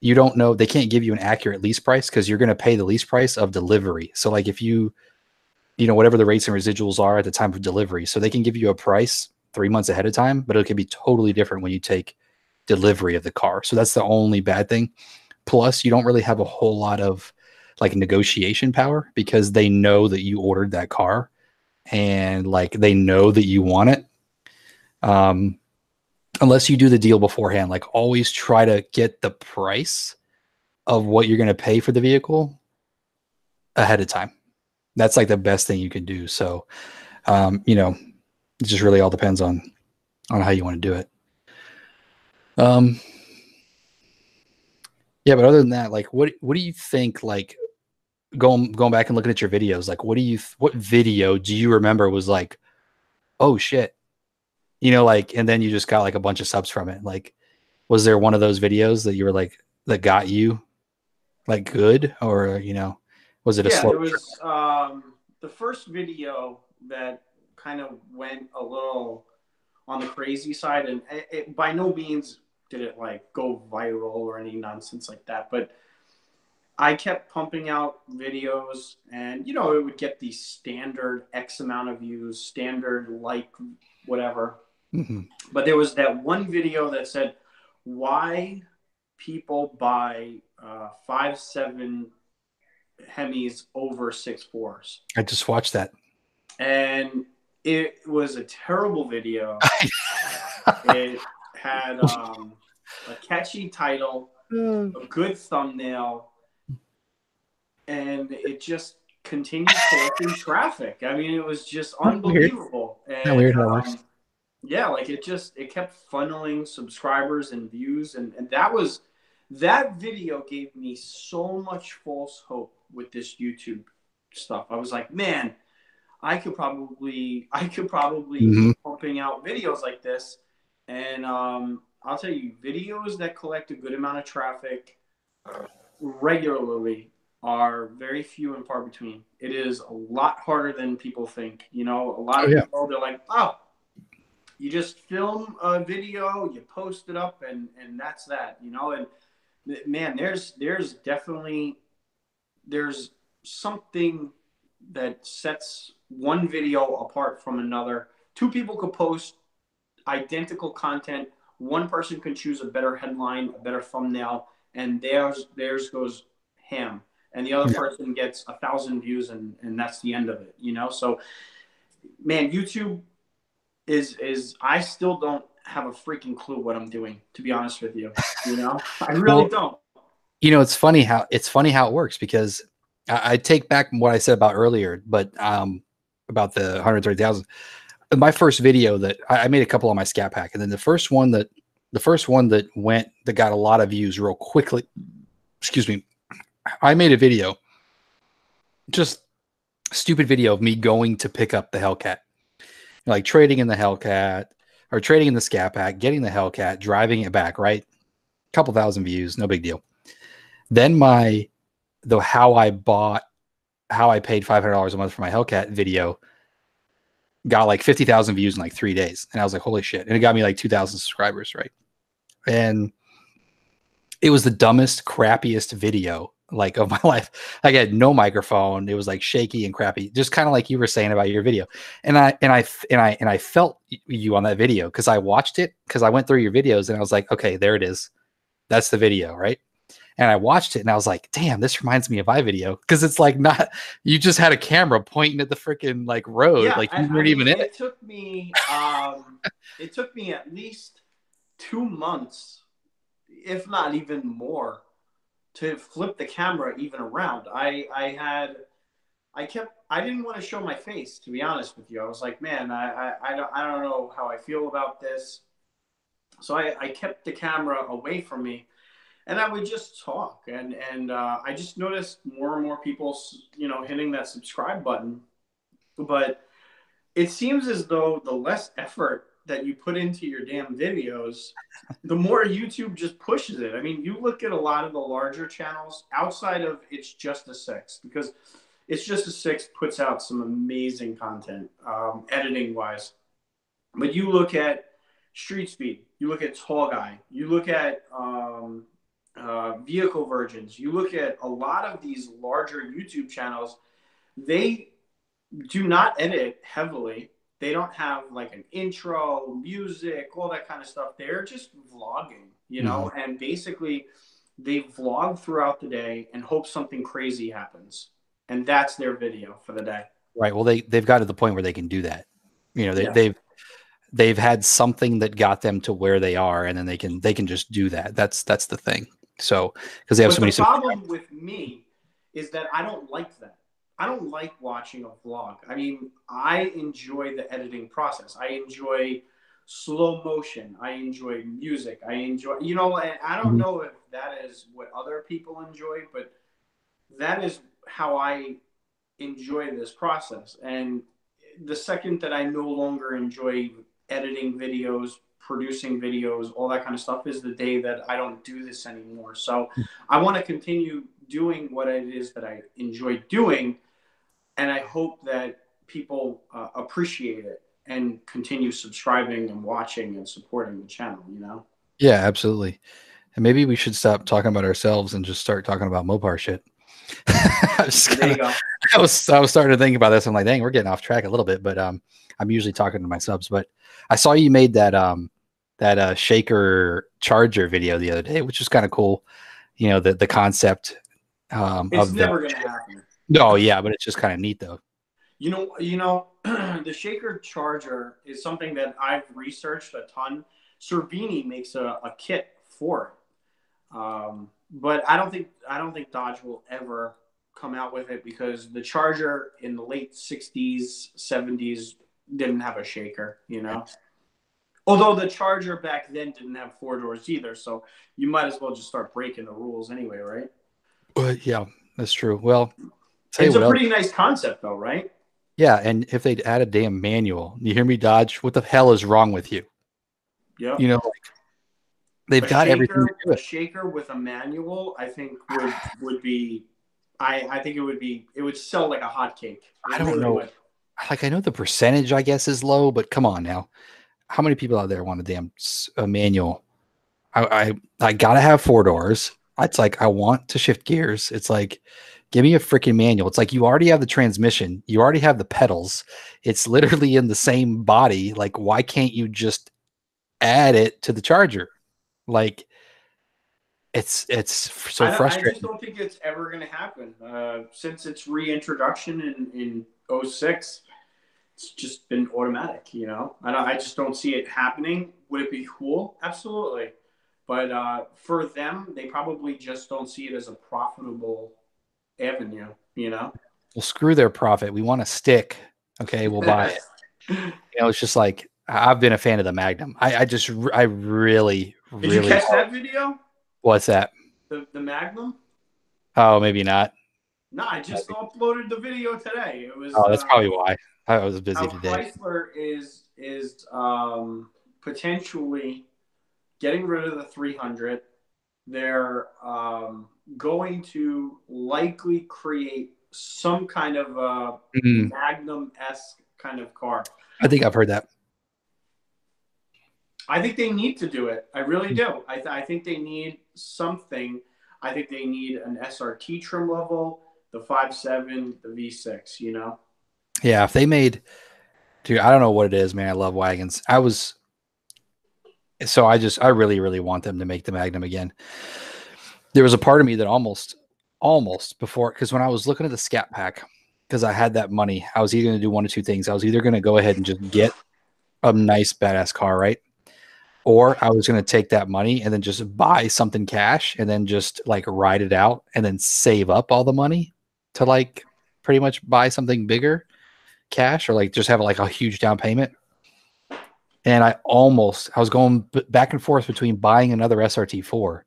you don't know, they can't give you an accurate lease price because you're going to pay the lease price of delivery. So like if whatever the rates and residuals are at the time of delivery, so they can give you a price 3 months ahead of time, but it can be totally different when you take delivery of the car. So that's the only bad thing. Plus, you don't really have a whole lot of like negotiation power because they know that you ordered that car and like they know that you want it. Unless you do the deal beforehand, like always try to get the price of what you're going to pay for the vehicle ahead of time. That's like the best thing you can do. So, you know, it just really all depends on how you want to do it. Yeah, but other than that, like, what do you think? Like, going back and looking at your videos, like, what video do you remember was like, oh shit, you know, like, and then you just got like a bunch of subs from it. Like, was there one of those videos that you were like that got you like good, or you know, was it a Yeah, slow there trip? was the first video that kind of went a little on the crazy side, and it by no means did it like go viral or any nonsense like that. But I kept pumping out videos, and you know, it would get the standard X amount of views, standard like whatever. Mm-hmm. But there was that one video that said why people buy 5.7 Hemis over 6.4s, I just watched that. and it was a terrible video. It had a catchy title, a good thumbnail, and it just continued collecting traffic. I mean, it was just Weird. unbelievable. Not And weird how it works. yeah, like it kept funneling subscribers and views, and that video gave me so much false hope with this YouTube stuff. I was like, man, I could probably Mm-hmm. keep pumping out videos like this, and I'll tell you, videos that collect a good amount of traffic regularly are very few and far between. It is a lot harder than people think. You know, a lot Oh of yeah. people, they're like, oh, you just film a video, you post it up, and that's that. You know, and man, there's definitely there's something that sets one video apart from another. Two people could post identical content. One person can choose a better headline, a better thumbnail, and theirs goes ham. And the other Yeah. person gets 1,000 views, and that's the end of it. You know, so man, YouTube is I still don't have a freaking clue what I'm doing, to be honest with you. You know, I really Well, don't. you know, it's funny how it works because I take back what I said about earlier, but about the 130,000. My first video that I made a couple on my Scat Pack, and then the first one that got a lot of views real quickly. Excuse me. I made a video, just stupid video of me going to pick up the Hellcat, like trading in the Hellcat or trading in the Scat Pack, getting the Hellcat, driving it back. Right, couple thousand views, no big deal. Then how I paid $500 a month for my Hellcat video got like 50,000 views in like 3 days. And I was like, holy shit. And it got me like 2,000 subscribers. Right. And it was the dumbest, crappiest video like of my life. I had no microphone. It was like shaky and crappy, just kind of like you were saying about your video. And I felt you on that video because I watched it because I went through your videos and I was like, okay, there it is. That's the video. Right. And I watched it and I was like, damn, this reminds me of iVideo. Because it's like not, you just had a camera pointing at the freaking like road. Yeah, Like you I weren't even mean, in it. it took me at least 2 months, if not even more, to flip the camera even around. I didn't want to show my face, to be honest with you. I was like, man, I don't know how I feel about this. So I kept the camera away from me, and I would just talk. And I just noticed more and more people, you know, hitting that subscribe button. But it seems as though the less effort that you put into your damn videos, the more YouTube just pushes it. I mean, you look at a lot of the larger channels outside of It's Just a Six, because It's Just a Six puts out some amazing content, editing wise. But you look at Street Speed, you look at Tall Guy, you look at Vehicle Virgins, you look at a lot of these larger YouTube channels, they do not edit heavily. They don't have like an intro, music, all that kind of stuff. They're just vlogging, you Mm-hmm. know, and basically they vlog throughout the day and hope something crazy happens, and that's their video for the day. Right. Well, they've got to the point where they can do that. You know, Yeah. they've had something that got them to where they are, and then they can just do that. That's the thing. So because they have But so the many problem with me is that I don't like that. I don't like watching a vlog. I mean, I enjoy the editing process. I enjoy slow motion. I enjoy music. I enjoy, I don't Mhm. know if that is what other people enjoy, but that is how I enjoy this process. And the second that I no longer enjoy editing videos, producing videos, all that kind of stuff is the day that I don't do this anymore. So I want to continue doing what it is that I enjoy doing. And I hope that people appreciate it and continue subscribing and watching and supporting the channel. Yeah, absolutely. And maybe we should stop talking about ourselves and just start talking about Mopar shit. I was There you kinda, go. I was starting to think about this. I'm like, dang, we're getting off track a little bit, but I'm usually talking to my subs. But I saw you made that shaker charger video the other day, which was kind of cool. You know, the concept It's of the never going to happen. no, yeah, but it's just kind of neat though. The shaker charger is something that I've researched a ton. Cervini makes a kit for it, but I don't think Dodge will ever come out with it because the charger in the late '60s, '70s didn't have a shaker. Although the charger back then didn't have four doors either, so you might as well just start breaking the rules anyway, right? But yeah, that's true. Well, tell you It's a what else. pretty nice concept, though, right? Yeah, and if they'd add a damn manual, you hear me, Dodge? What the hell is wrong with you? You Yep. know, they've a got everything to shaker do a it. shaker with a manual, I think would be I think it would sell like a hotcake. I It don't really know. would. Like I know the percentage, I guess, is low, but come on now. How many people out there want a damn manual? I gotta have four doors. It's like I want to shift gears. It's like give me a freaking manual. It's like you already have the transmission, you already have the pedals. It's literally in the same body. Like why can't you just add it to the charger? Like it's so I just frustrating. don't think it's ever going to happen. Since its reintroduction in '06, it's just been automatic. I just don't see it happening. Would it be cool? Absolutely. But for them, they probably just don't see it as a profitable avenue. Well, screw their profit. We want a stick. Okay, we'll buy it. It's just like I've been a fan of the Magnum. I really, Did you really catch that video? what's that? The Magnum? Oh, maybe not. No, I just uploaded the video today. It was Oh, that's probably why. I was busy how today. Chrysler is potentially getting rid of the 300. They're going to likely create some kind of a Mhm. Magnum-esque kind of car. I think I've heard that. I think they need to do it. I really do. I think they need something. I think they need an SRT trim level, the 5.7, the V6. Yeah, if they made, dude, I don't know what it is, man. I love wagons. I really, really want them to make the Magnum again. There was a part of me that almost before, because when I was looking at the Scat Pack, because I had that money, I was either going to do one of two things. I was either going to go ahead and just get a nice, badass car, right? Or I was going to take that money and then just buy something cash and then just like ride it out and then save up all the money to like pretty much buy something bigger cash or like just have like a huge down payment. And I was going back and forth between buying another SRT4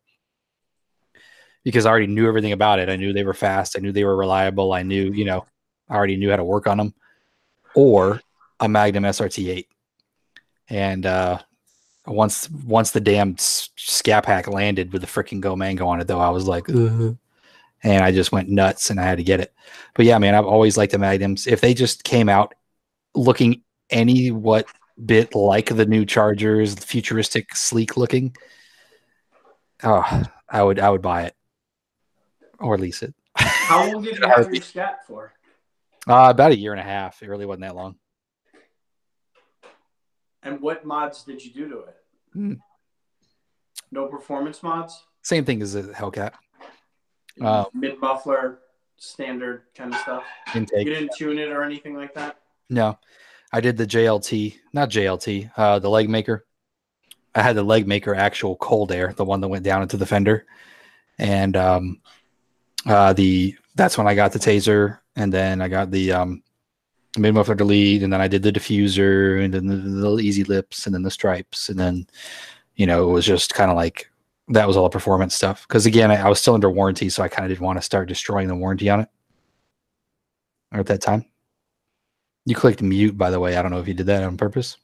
because I already knew everything about it. I knew they were fast. I knew they were reliable. I knew, I already knew how to work on them, or a Magnum SRT8. And once the damn Scat Pack landed with the freaking Go Mango on it, though, I was like, ugh. And I just went nuts and I had to get it. But yeah, man, I've always liked the Magnums. If they just came out looking any what bit like the new Chargers, futuristic, sleek looking, oh, I would buy it or lease it. How long did you have your Scat for? About a year and a half. It really wasn't that long. And what mods did you do to it? Mm. No performance mods? Same thing as a Hellcat. Mid muffler, standard kind of stuff. Intake. You didn't tune it or anything like that? No, I did the JLT, not JLT, the leg maker. I had the leg maker actual cold air, the one that went down into the fender, and that's when I got the taser, and then I got the mid muffler delete, and then I did the diffuser, and then the little easy lips, and then the stripes, and then it was just kind of like that was all the performance stuff. Because again, I was still under warranty, so I kind of didn't want to start destroying the warranty on it. Or at that time, you clicked mute, by the way. I don't know if you did that on purpose.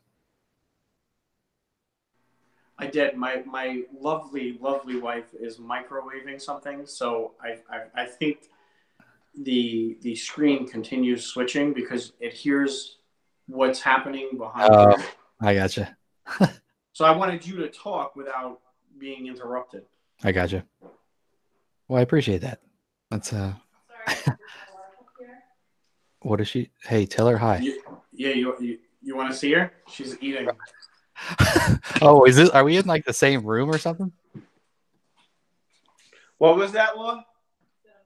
I did. My lovely wife is microwaving something, so I think the screen continues switching because it hears what's happening behind you. I gotcha. So I wanted you to talk without being interrupted. I gotcha. Well, I appreciate that. That's Sorry, what is she? Hey, tell her hi. You want to see her? She's eating. Oh, are we in like the same room or something? What was that, Law? I'm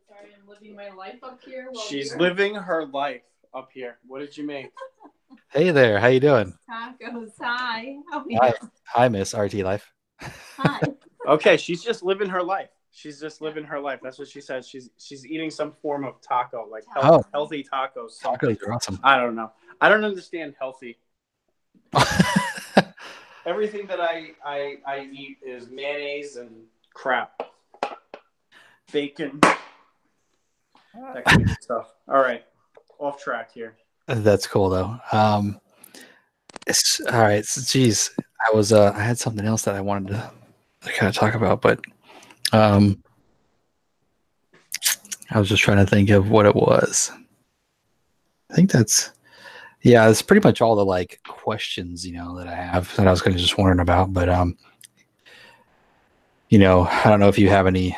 sorry, I'm living my life up here. She's living her life up here. What did you make? Hey there, how you doing? Tacos. Hi. How are you? Hi, Miss RT Life. Hi. Okay, she's just living her life. She's just living her life. That's what she says. She's eating some form of taco, like healthy tacos. Tacos are awesome. I don't know. I don't understand healthy. Everything that I eat is mayonnaise and crap. Bacon. That kind of stuff. All right. Off track here. That's cool though. All right. So, geez, I had something else that I wanted to kind of talk about, but I was just trying to think of what it was. I think it's pretty much all the like questions, that I have that I was kind of just wondering about, but I don't know if you have any,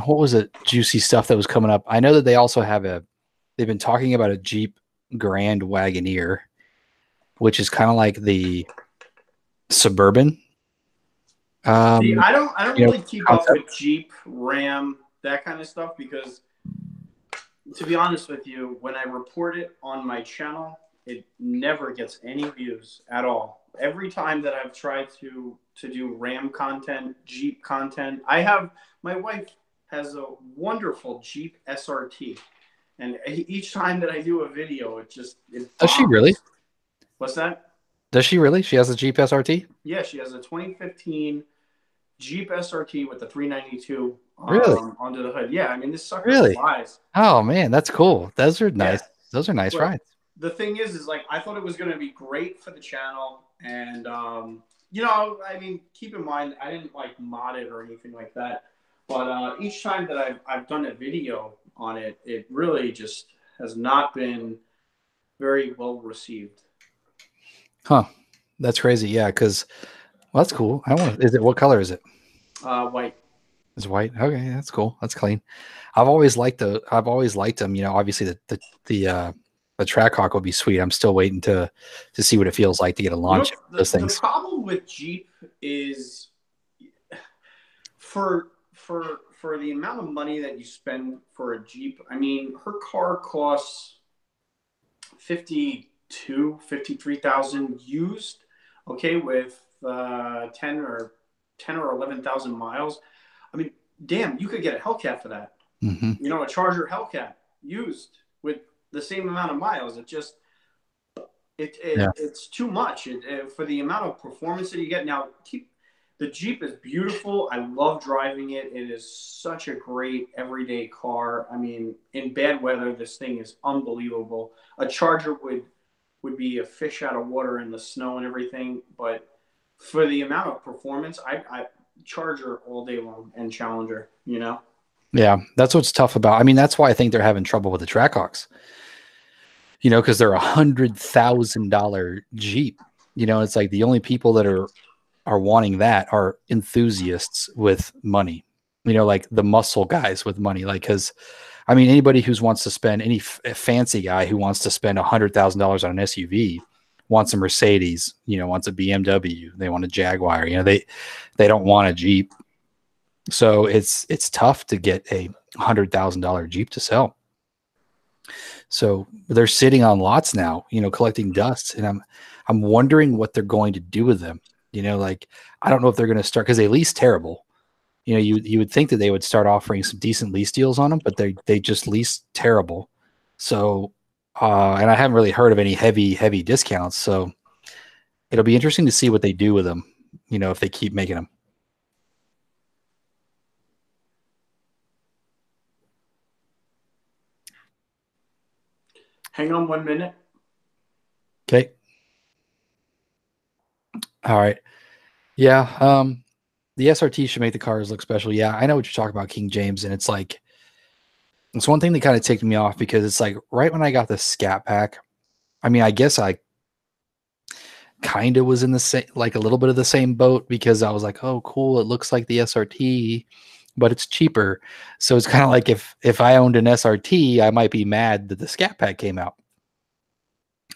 what was it, juicy stuff that was coming up. I know that they also have they've been talking about a Jeep Grand Wagoneer, which is kind of like the Suburban. See, I don't really keep up with Jeep, Ram, that kind of stuff because, to be honest with you, when I report it on my channel, it never gets any views at all. Every time that I've tried to do Ram content, Jeep content, my wife has a wonderful Jeep SRT. And each time that I do a video, it does she really? What's that? Does she really? She has a Jeep SRT? Yeah, she has a 2015 Jeep SRT with the 392 onto the hood. Yeah, I mean, this sucker flies. Oh, man, that's cool. Those are nice. Yeah. Those are nice rides. The thing is like, I thought it was going to be great for the channel. And, I mean, keep in mind, I didn't like mod it or anything like that. But each time that I've done a video on it, it really just has not been very well received. Huh. That's crazy. Yeah, because that's cool. What color is it? White. It's white. Okay, that's cool. That's clean. I've always liked them. Obviously the Trackhawk would be sweet. I'm still waiting to see what it feels like to get a launch. Those things. The problem with Jeep is for the amount of money that you spend for a Jeep. I mean, her car costs $53,000 used. Okay, with 10 or 11,000 miles. I mean, damn, you could get a Hellcat for that. Mm-hmm. A Charger Hellcat used with the same amount of miles. It's too much for the amount of performance that you get. Now, the Jeep is beautiful. I love driving it. It is such a great everyday car. I mean, in bad weather, this thing is unbelievable. A Charger would be a fish out of water in the snow and everything, but for the amount of performance, I Charger all day long and Challenger, Yeah, that's what's tough about. I mean, that's why I think they're having trouble with the Trackhawks. Because they're $100,000 Jeep. It's like the only people that are wanting that are enthusiasts with money. Like the muscle guys with money. Like, because I mean, anybody who wants to spend any fancy guy who wants to spend $100,000 on an SUV wants a Mercedes, wants a BMW, they want a Jaguar, they don't want a Jeep. So it's tough to get a $100,000 Jeep to sell. So they're sitting on lots now, collecting dust, and I'm wondering what they're going to do with them. Like, I don't know if they're going to start, because they lease terrible. You would think that they would start offering some decent lease deals on them, but they just lease terrible. So, and I haven't really heard of any heavy discounts. So it'll be interesting to see what they do with them. If they keep making them. Hang on 1 minute. Okay. All right. Yeah. The SRT should make the cars look special. Yeah, I know what you're talking about, King James, and it's like, it's one thing that kind of ticked me off, because it's like right when I got the Scat Pack, I mean, I guess I kind of was in the same, like a little bit of the same boat, because I was like, oh, cool, it looks like the SRT, but it's cheaper. So it's kind of like if I owned an SRT, I might be mad that the Scat Pack came out.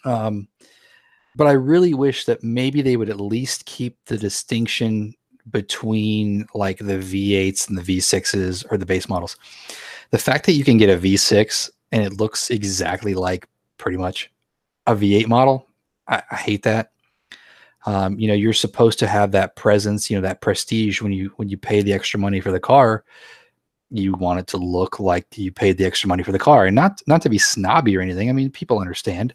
But I really wish that maybe they would at least keep the distinction between like the V8s and the V6s, or the base models. The fact that you can get a V6 and it looks exactly like pretty much a V8 model, I hate that. You're supposed to have that presence, that prestige when you pay the extra money for the car. You want it to look like you paid the extra money for the car, and not to be snobby or anything. I mean, people understand.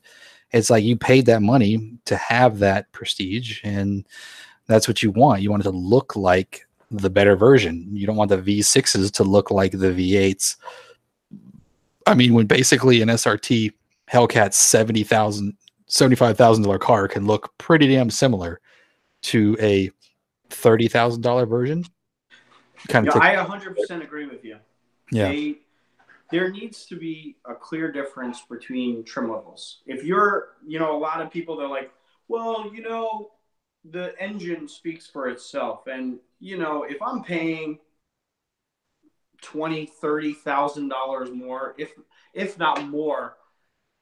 It's like you paid that money to have that prestige, and that's what you want. You want it to look like the better version. You don't want the V6s to look like the V8s. I mean, when basically an SRT Hellcat $75,000 car can look pretty damn similar to a $30,000 version. I 100% agree with you. Yeah. There needs to be a clear difference between trim levels. If you're, a lot of people, they're like, well, the engine speaks for itself. And, if I'm paying $20,000-$30,000 more, if not more,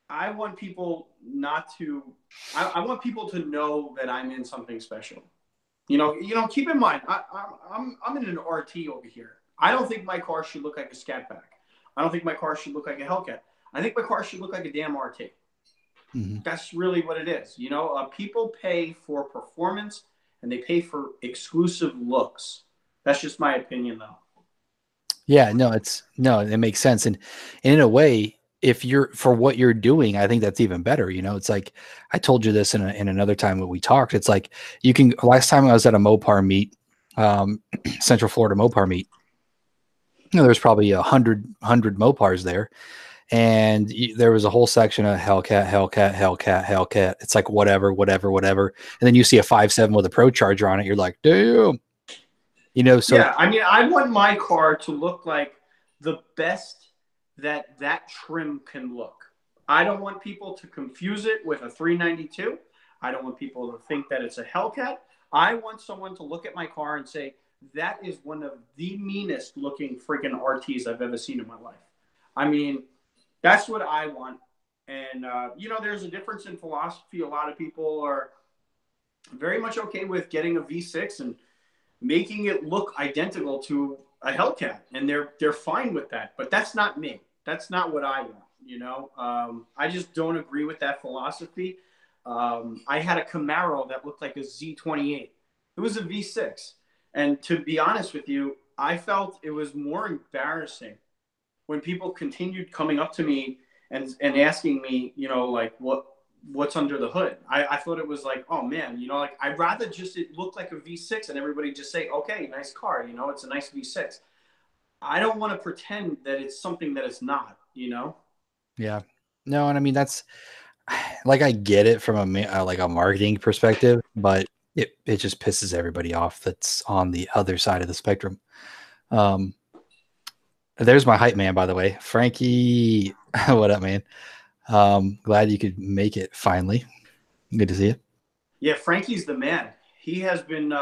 I want people I want people to know that I'm in something special. Keep in mind, I'm in an RT over here. I don't think my car should look like a Scat Pack. I don't think my car should look like a Hellcat. I think my car should look like a damn RT. Mm-hmm. That's really what it is. People pay for performance, and they pay for exclusive looks. That's just my opinion, though. Yeah, it makes sense. And in a way, if you're for what you're doing, I think that's even better. It's like, I told you this in another time when we talked. It's like, last time I was at a Mopar meet, Central Florida Mopar meet, there's probably 100 Mopars there. And there was a whole section of Hellcat. It's like, whatever. And then you see a 5.7 with a Pro Charger on it. You're like, damn. So yeah, I mean, I want my car to look like the best that trim can look. I don't want people to confuse it with a 392. I don't want people to think that it's a Hellcat. I want someone to look at my car and say, that is one of the meanest looking freaking RTs I've ever seen in my life. I mean, that's what I want. And, there's a difference in philosophy. A lot of people are very much okay with getting a V6 and making it look identical to a Hellcat, and they're fine with that. But that's not me. That's not what I want. I just don't agree with that philosophy. I had a Camaro that looked like a Z28. It was a V6. And to be honest with you, I felt it was more embarrassing when people continued coming up to me and asking me, like, what's under the hood. I thought it was like, oh man, like, I'd rather just it look like a V6 and everybody just say, okay, nice car, it's a nice V6. I don't want to pretend that it's something that it's not, Yeah. No, and I mean, that's like, I get it from a marketing perspective, but it just pisses everybody off that's on the other side of the spectrum. There's my hype man, by the way, Frankie. What up, man? Glad you could make it finally. Good to see you. Yeah, Frankie's the man. He has been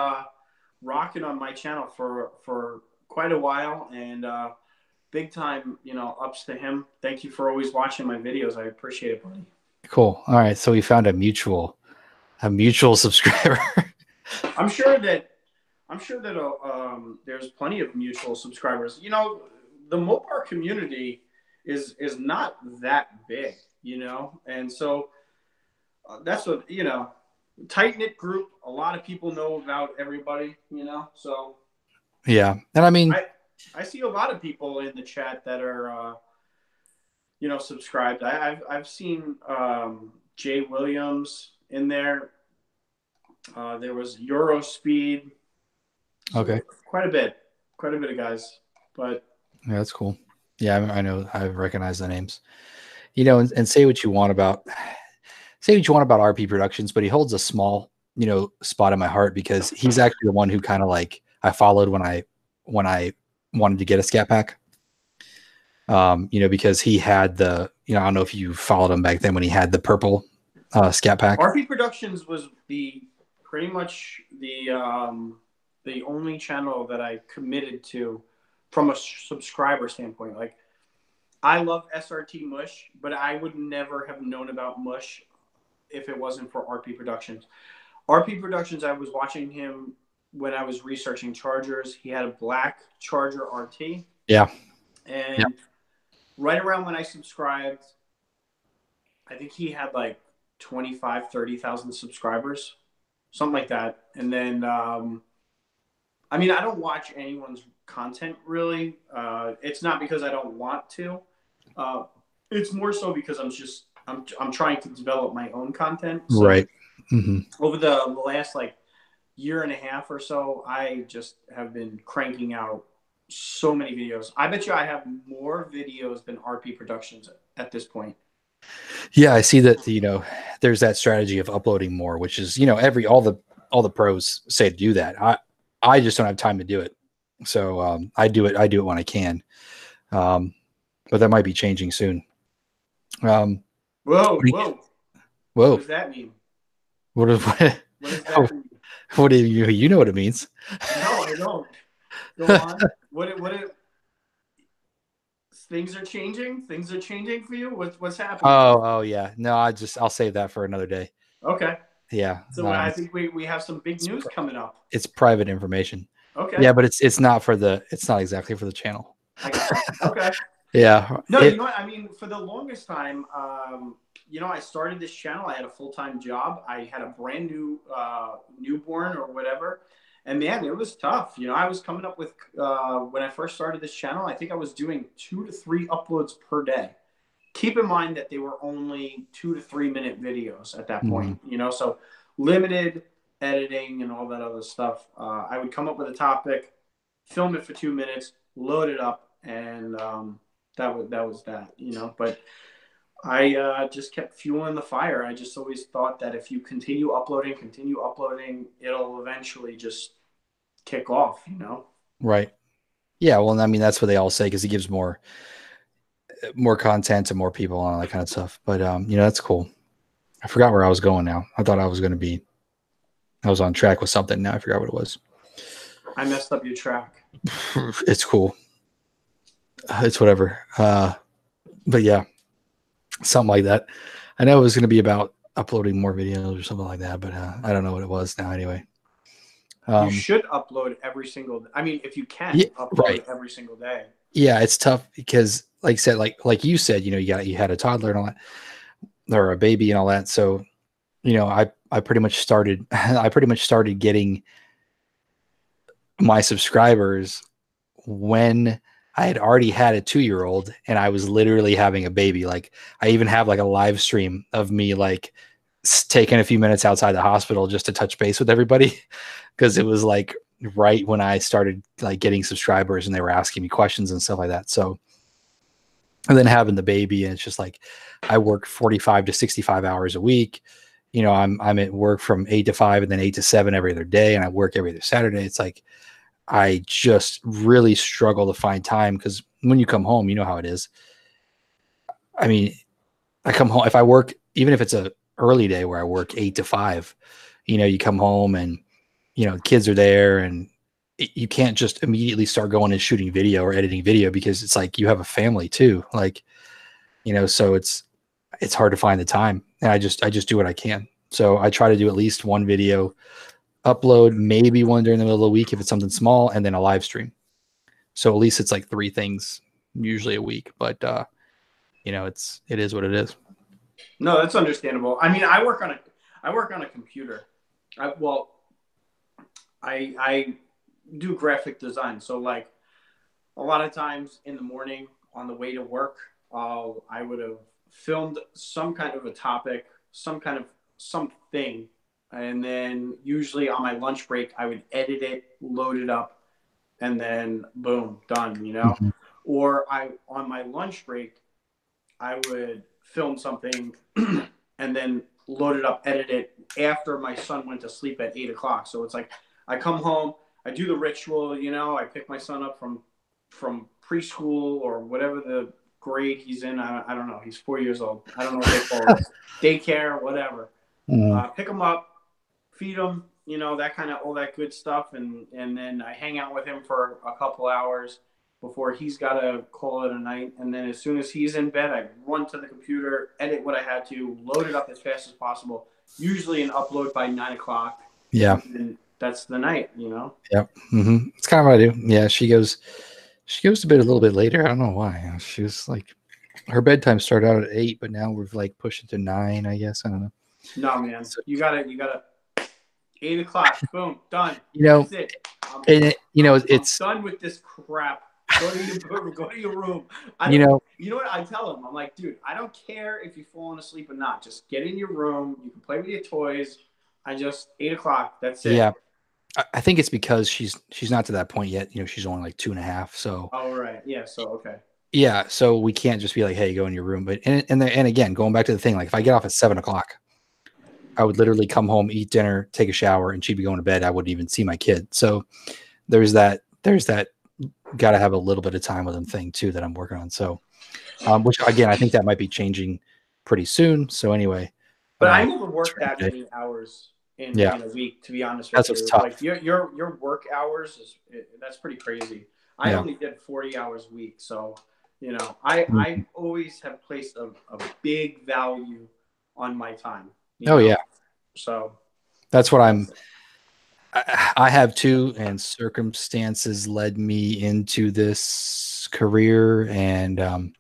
rocking on my channel for quite a while, and big time, ups to him. Thank you for always watching my videos. I appreciate it, buddy. Cool. All right, so we found a mutual subscriber. I'm sure that I'm sure that there's plenty of mutual subscribers. You know, the Mopar community is not that big, you know, and so that's what, you know, tight knit group. A lot of people know about everybody, you know. So Yeah, and I mean, I see a lot of people in the chat that are you know, subscribed. I've seen Jay Williams in there. There was Eurospeed. So okay, quite a bit of guys. But yeah, that's cool. Yeah, I know. I recognize the names. You know, and say what you want about RP Productions, but he holds a small, you know, spot in my heart because he's actually the one who kind of like I followed when I wanted to get a Scat Pack. You know, because he had the, you know, I don't know if you followed him back then when he had the purple Scat Pack. RP Productions was pretty much the only channel that I committed to from a subscriber standpoint. Like, I love SRT Mush, but I would never have known about Mush if it wasn't for RP Productions. RP Productions, I was watching him when I was researching Chargers. He had a black Charger RT. Yeah. And yep. Right around when I subscribed, I think he had like 30,000 subscribers, something like that. And then, I mean, I don't watch anyone's content really. It's not because I don't want to. It's more so because I'm trying to develop my own content. So right. Mm-hmm. Over the last like year and a half or so, I just have been cranking out so many videos. I bet you I have more videos than RP Productions at this point. Yeah, I see that, you know, there's that strategy of uploading more, which is, you know, all the pros say to do that. I just don't have time to do it. So I do it when I can. But that might be changing soon. Whoa. What does that mean? What does that mean? What do you know what it means? No, I don't. Go on. Things are changing? Things are changing for you? What's happening? Oh yeah. No, I'll save that for another day. Okay. Yeah. So I think we have some big news coming up. It's private information. Okay. Yeah, but it's not exactly for the channel. I got it. Okay. Yeah. No, you know what? I mean, for the longest time, you know, I started this channel. I had a full-time job. I had a brand new newborn or whatever. And man, it was tough. You know, I was coming up with, when I first started this channel, I think I was doing 2 to 3 uploads per day. Keep in mind that they were only 2 to 3 minute videos at that point, you know, so limited editing and all that other stuff. I would come up with a topic, film it for 2 minutes, load it up, and that was that, you know. But I just kept fueling the fire. I just always thought that if you continue uploading, it'll eventually just kick off, you know? Right. Yeah. Well, I mean, that's what they all say because it gives more content to more people and all that kind of stuff. But, you know, that's cool. I forgot where I was going now. I thought I was on track with something. Now I forgot what it was. I messed up your track. It's cool. It's whatever. But yeah. Something like that. I know it was going to be about uploading more videos or something like that, but I don't know what it was now anyway. You should upload every single, I mean, if you can upload every single day. Yeah, it's tough because like I said, like you said, you know, you had a toddler and all that, or a baby and all that. So, you know, I pretty much started getting my subscribers when I had already had a 2-year-old and I was literally having a baby. Like I even have like a live stream of me like taking a few minutes outside the hospital just to touch base with everybody. Cause it was like right when I started like getting subscribers and they were asking me questions and stuff like that. So, and then having the baby, and it's just like, I work 45 to 65 hours a week. You know, I'm at work from 8 to 5 and then 8 to 7 every other day. And I work every other Saturday. It's like, I just really struggle to find time because when you come home, you know how it is. I mean, I come home, if I work, even if it's a early day where I work 8 to 5, you know, you come home and, you know, kids are there and you can't just immediately start going and shooting video or editing video because it's like you have a family too. Like, you know, so it's hard to find the time. And I just do what I can. So I try to do at least one video upload maybe one during the middle of the week if it's something small, and then a live stream. So at least it's like 3 things usually a week. But you know, it is what it is. No, that's understandable. I mean, I work on a computer. I do graphic design. So like a lot of times in the morning on the way to work, I would have filmed some kind of a topic, some kind of something, and then usually on my lunch break, I would edit it, load it up, and then boom, done, you know? Mm-hmm. Or on my lunch break, I would film something and then load it up, edit it after my son went to sleep at 8 o'clock. So it's like I come home, I do the ritual, you know, I pick my son up from preschool or whatever the grade he's in. I don't know. He's 4 years old. I don't know what they call it. Daycare, whatever. Pick him up, feed him, you know, that kind of all that good stuff. And then I hang out with him for a couple hours before he's got to call it a night. And then as soon as he's in bed, I run to the computer, edit what I had to, load it up as fast as possible, usually an upload by 9 o'clock. Yeah. And that's the night, you know? Yep. Mm-hmm. It's kind of what I do. Yeah. She goes to bed a little bit later. I don't know why. She was like, her bedtime started out at 8, but now we've like pushed it to 9, I guess. I don't know. No, man. So, you gotta 8 o'clock, boom, done. You know, that's it. It's I'm done with this crap. Go to your room. You know what I tell him? I'm like, dude, I don't care if you've fallen asleep or not. Just get in your room. You can play with your toys. 8 o'clock. That's it. Yeah. I think it's because she's not to that point yet. You know, she's only like 2.5. So. Oh, right. Yeah. So, okay. Yeah. So we can't just be like, hey, go in your room. But, and again, going back to the thing, like if I get off at 7 o'clock, I would literally come home, eat dinner, take a shower, and she'd be going to bed. I wouldn't even see my kid. So there's that got to have a little bit of time with them thing too that I'm working on. So, which again, I think that might be changing pretty soon. So anyway, but I never worked that many hours in a week, to be honest with you. What's tough. Like your work hours that's pretty crazy. I only did 40 hours a week. So, you know, I always have placed a big value on my time. Yeah. So that's what I have too, and circumstances led me into this career. And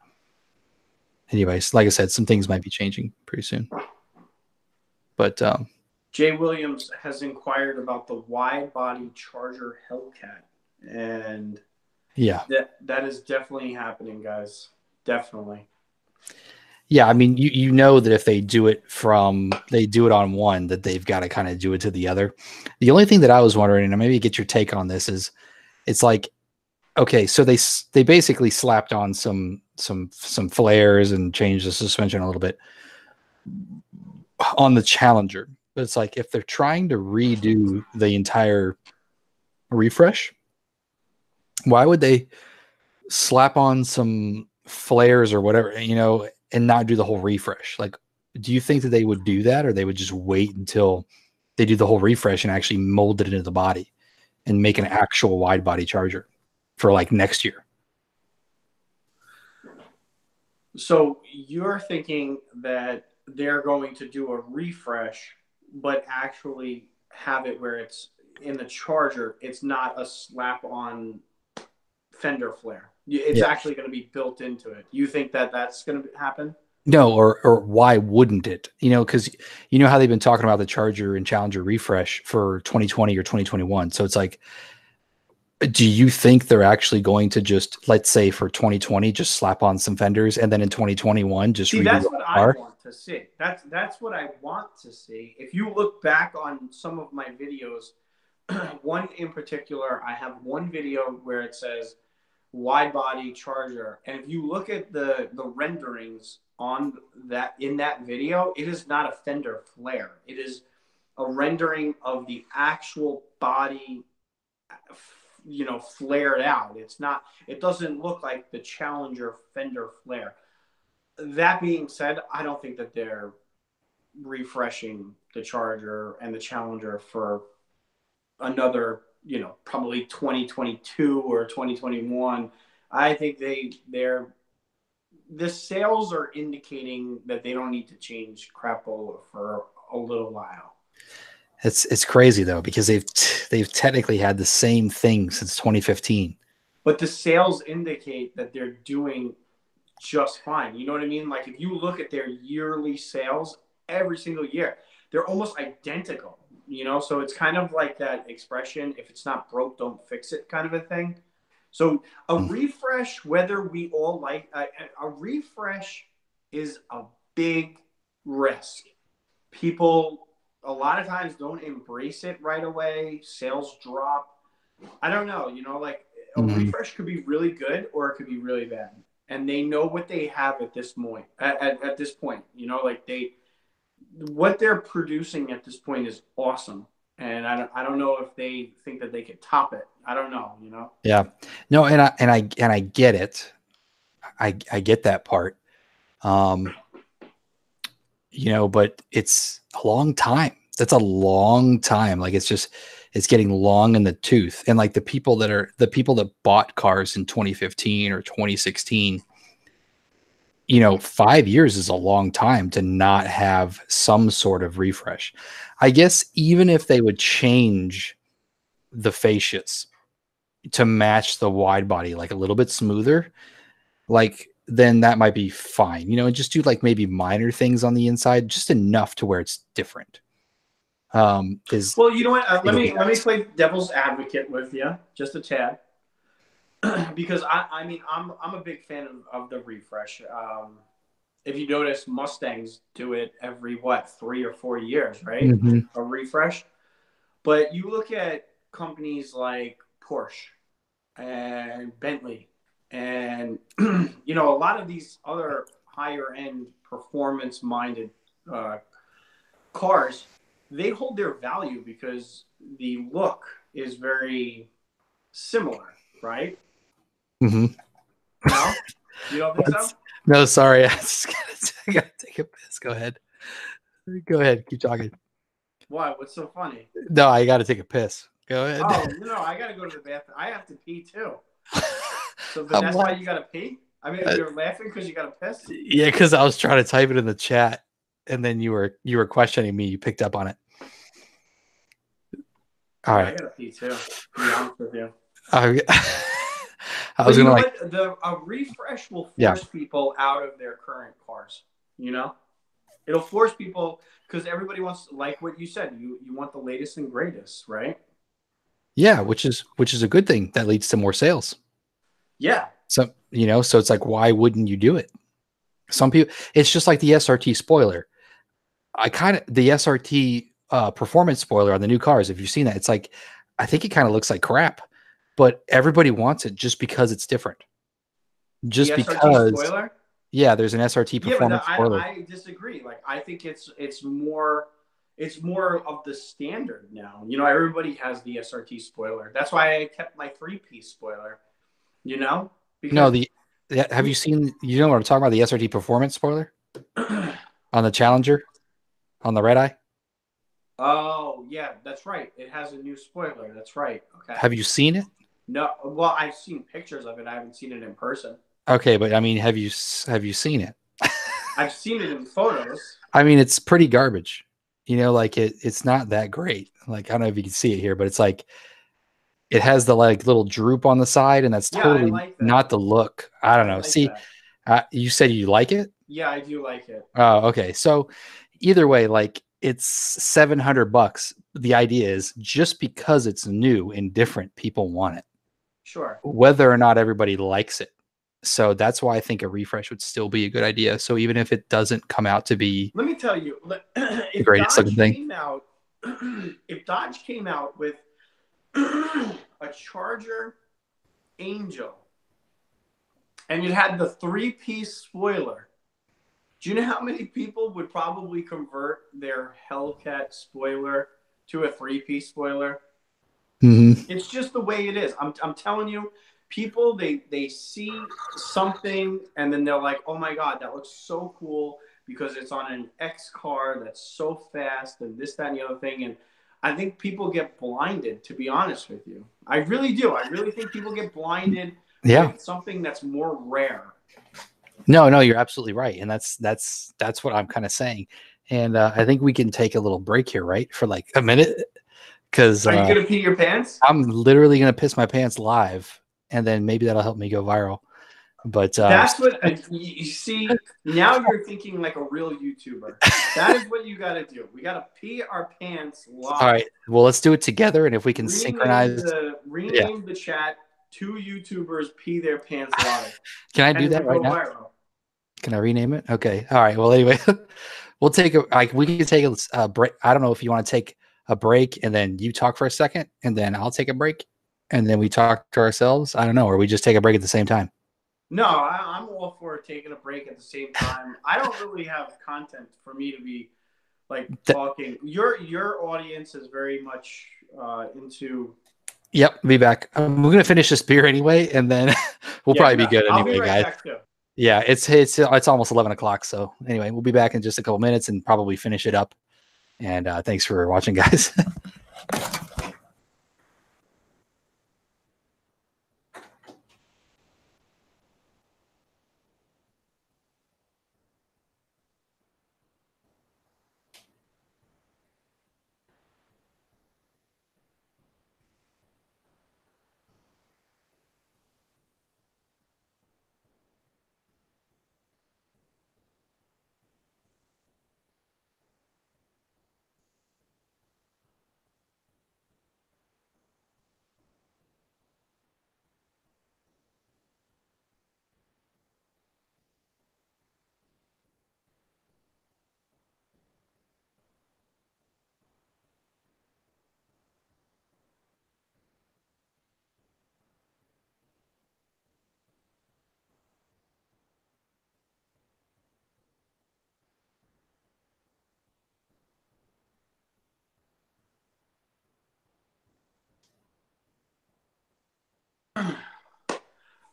anyways, like I said, some things might be changing pretty soon. But Jay Williams has inquired about the wide body Charger Hellcat, and yeah, that is definitely happening, guys. Definitely. Yeah, I mean, you know that if they do it on one, that they've got to kind of do it to the other. The only thing that I was wondering, and maybe get your take on this, is it's like, okay, so they basically slapped on some flares and changed the suspension a little bit on the Challenger. But it's like if they're trying to redo the entire refresh, why would they slap on some flares or whatever, you know, and not do the whole refresh? Like, do you think that they would do that, or they would just wait until they do the whole refresh and actually mold it into the body and make an actual wide body Charger for like next year? So you're thinking that they're going to do a refresh, but actually have it where it's in the Charger, it's not a slap on fender flare. It's actually going to be built into it. You think that that's going to happen? No, or why wouldn't it? You know, because you know how they've been talking about the Charger and Challenger refresh for 2020 or 2021. So it's like, do you think they're actually going to just, let's say for 2020, just slap on some fenders, and then in 2021 just redo that's the what car? I want to see. That's what I want to see. If you look back on some of my videos, one in particular, I have one video where it says wide body Charger, and if you look at the renderings on that in that video, it is not a fender flare. It is a rendering of the actual body, you know, flared out. It doesn't look like the Challenger fender flare. That being said, I don't think that they're refreshing the Charger and the Challenger for another, you know, probably 2022 or 2021. I think the sales are indicating that they don't need to change Crapola for a little while. It's crazy though, because they've technically had the same thing since 2015. But the sales indicate that they're doing just fine. You know what I mean? Like if you look at their yearly sales every single year, they're almost identical. You know, so it's kind of like that expression, if it's not broke, don't fix it kind of a thing. So a refresh, whether we all like a refresh is a big risk. People a lot of times don't embrace it right away. Sales drop. I don't know, you know, like a refresh could be really good or it could be really bad. And they know what they have at this point. At this point, you know, like what they're producing at this point is awesome. And I don't know if they think that they could top it. I don't know, you know. Yeah, no, and I get it. I get that part. You know, but it's a long time. That's a long time. Like it's getting long in the tooth. And like the people that bought cars in 2015 or 2016, you know, 5 years is a long time to not have some sort of refresh. I guess even if they would change the fascias to match the wide body, like a little bit smoother, like then that might be fine, you know, and just do like maybe minor things on the inside, just enough to where it's different. Well, you know what? Let me play devil's advocate with you just a tad, because I mean I'm a big fan of the refresh. If you notice, Mustangs do it every 3 or 4 years, right? A refresh. But you look at companies like Porsche and Bentley, and you know, a lot of these other higher end performance minded cars, they hold their value because the look is very similar, right? No, you don't think so? No, sorry, I gotta take a piss. Go ahead, keep talking. Why? What's so funny? No, I gotta take a piss. Go ahead. Oh no, I gotta go to the bathroom. I have to pee too. So that's why you gotta pee? I mean, you're laughing because you gotta piss? Yeah, because I was trying to type it in the chat, and then you were questioning me. You picked up on it. All right. I gotta pee too. To be honest with you. I was gonna like a refresh will force people out of their current cars. You know, it'll force people because everybody wants, like what you said, you want the latest and greatest, right? Yeah, which is a good thing. That leads to more sales. Yeah. So, you know, so it's like, why wouldn't you do it? Some people, it's just like the SRT spoiler. The SRT performance spoiler on the new cars, if you've seen that, it's like, I think it kind of looks like crap, but everybody wants it just because it's different. Just because. Spoiler? Yeah, there's an SRT performance spoiler. I disagree. Like, I think it's more of the standard now. You know, everybody has the SRT spoiler. That's why I kept my 3-piece spoiler. You know? Because have you seen, you know what I'm talking about, the SRT performance spoiler? On the Challenger? On the Red Eye? Oh, yeah, that's right. It has a new spoiler. That's right. Okay. Have you seen it? No. Well, I've seen pictures of it. I haven't seen it in person. Okay, but I mean, have you seen it? I've seen it in photos. I mean, it's pretty garbage. You know, like it's not that great. Like, I don't know if you can see it here, but it's like it has the like little droop on the side, and that's totally not the look. I don't know. See, you said you like it? Yeah, I do like it. Oh, okay. So either way, like it's $700. The idea is just because it's new and different, people want it. Sure. Whether or not everybody likes it. So that's why I think a refresh would still be a good idea. So even if it doesn't come out to be, let me tell you, the greatest looking thing. If Dodge came out with a Charger Angel and it had the 3-piece spoiler, do you know how many people would probably convert their Hellcat spoiler to a 3-piece spoiler? It's just the way it is. I'm telling you. People, they see something and then they're like, oh my God, that looks so cool because it's on an X car that's so fast and this, that, and the other thing. And I think people get blinded, to be honest with you. I really do. I really think people get blinded with something that's more rare. No, you're absolutely right. And that's what I'm kind of saying. and I think we can take a little break here, right, for like a minute, because Are you gonna pee your pants? I'm literally gonna piss my pants live, and then maybe that'll help me go viral. But that's what you see. Now you're thinking like a real YouTuber. That is what you got to do. We got to pee our pants live. All right. Well, let's do it together, and if we can synchronize, rename the chat. 2 YouTubers pee their pants live. Can I do that right now? Viral. Can I rename it? Okay. All right. Well, anyway, we'll take we can take a break. I don't know if you want to take a break and then you talk for a second, and then I'll take a break, and then we talk to ourselves. I don't know, or we just take a break at the same time. No, I'm all for taking a break at the same time. I don't really have content for me to be like talking. Your audience is very much into. Yep, be back. We're gonna finish this beer anyway, and then we'll probably be good anyway, guys. Back too. Yeah, it's almost 11 o'clock. So anyway, we'll be back in just a couple minutes and probably finish it up. And thanks for watching, guys.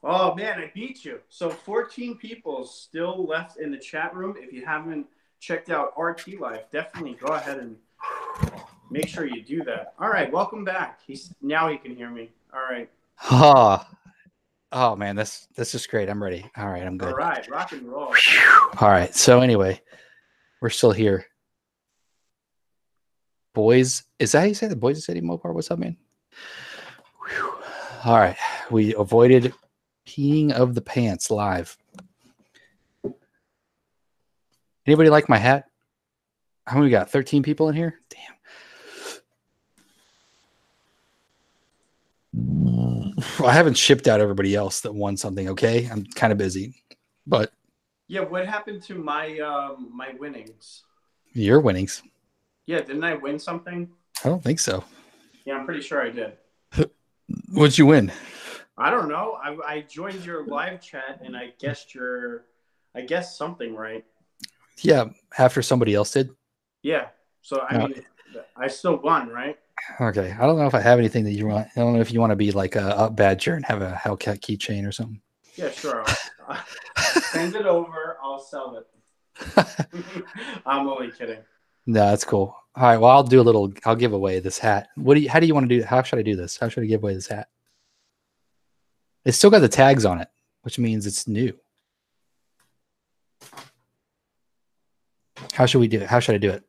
Oh man, I beat you. So 14 people still left in the chat room. If you haven't checked out RT Life, definitely go ahead and make sure you do that. All right, welcome back. Now he can hear me. All right. Oh man, that's just great. I'm ready. All right, I'm good. All right, rock and roll. All right. So anyway, we're still here. Boys, is that how you say the Boys of City Mopar? What's up, man? Whew. All right, we avoided peeing of the pants live. Anybody like my hat? How many we got? 13 people in here? Damn. I haven't shipped out everybody else that won something, okay? I'm kind of busy. But yeah, what happened to my my winnings? Your winnings? Yeah, didn't I win something? I don't think so. Yeah, I'm pretty sure I did. What'd you win? I don't know. I joined your live chat and I guessed something right. Yeah, after somebody else did. Yeah. So I mean, I still won, right? Okay. I don't know if I have anything that you want. I don't know if you want to be like a badger and have a Hellcat keychain or something. Yeah, sure. Send it over. I'll sell it. I'm only kidding. No, that's cool. All right. Well, I'll give away this hat. How do you want to do? How should I do this? How should I give away this hat? It's still got the tags on it, which means it's new. How should we do it? How should I do it?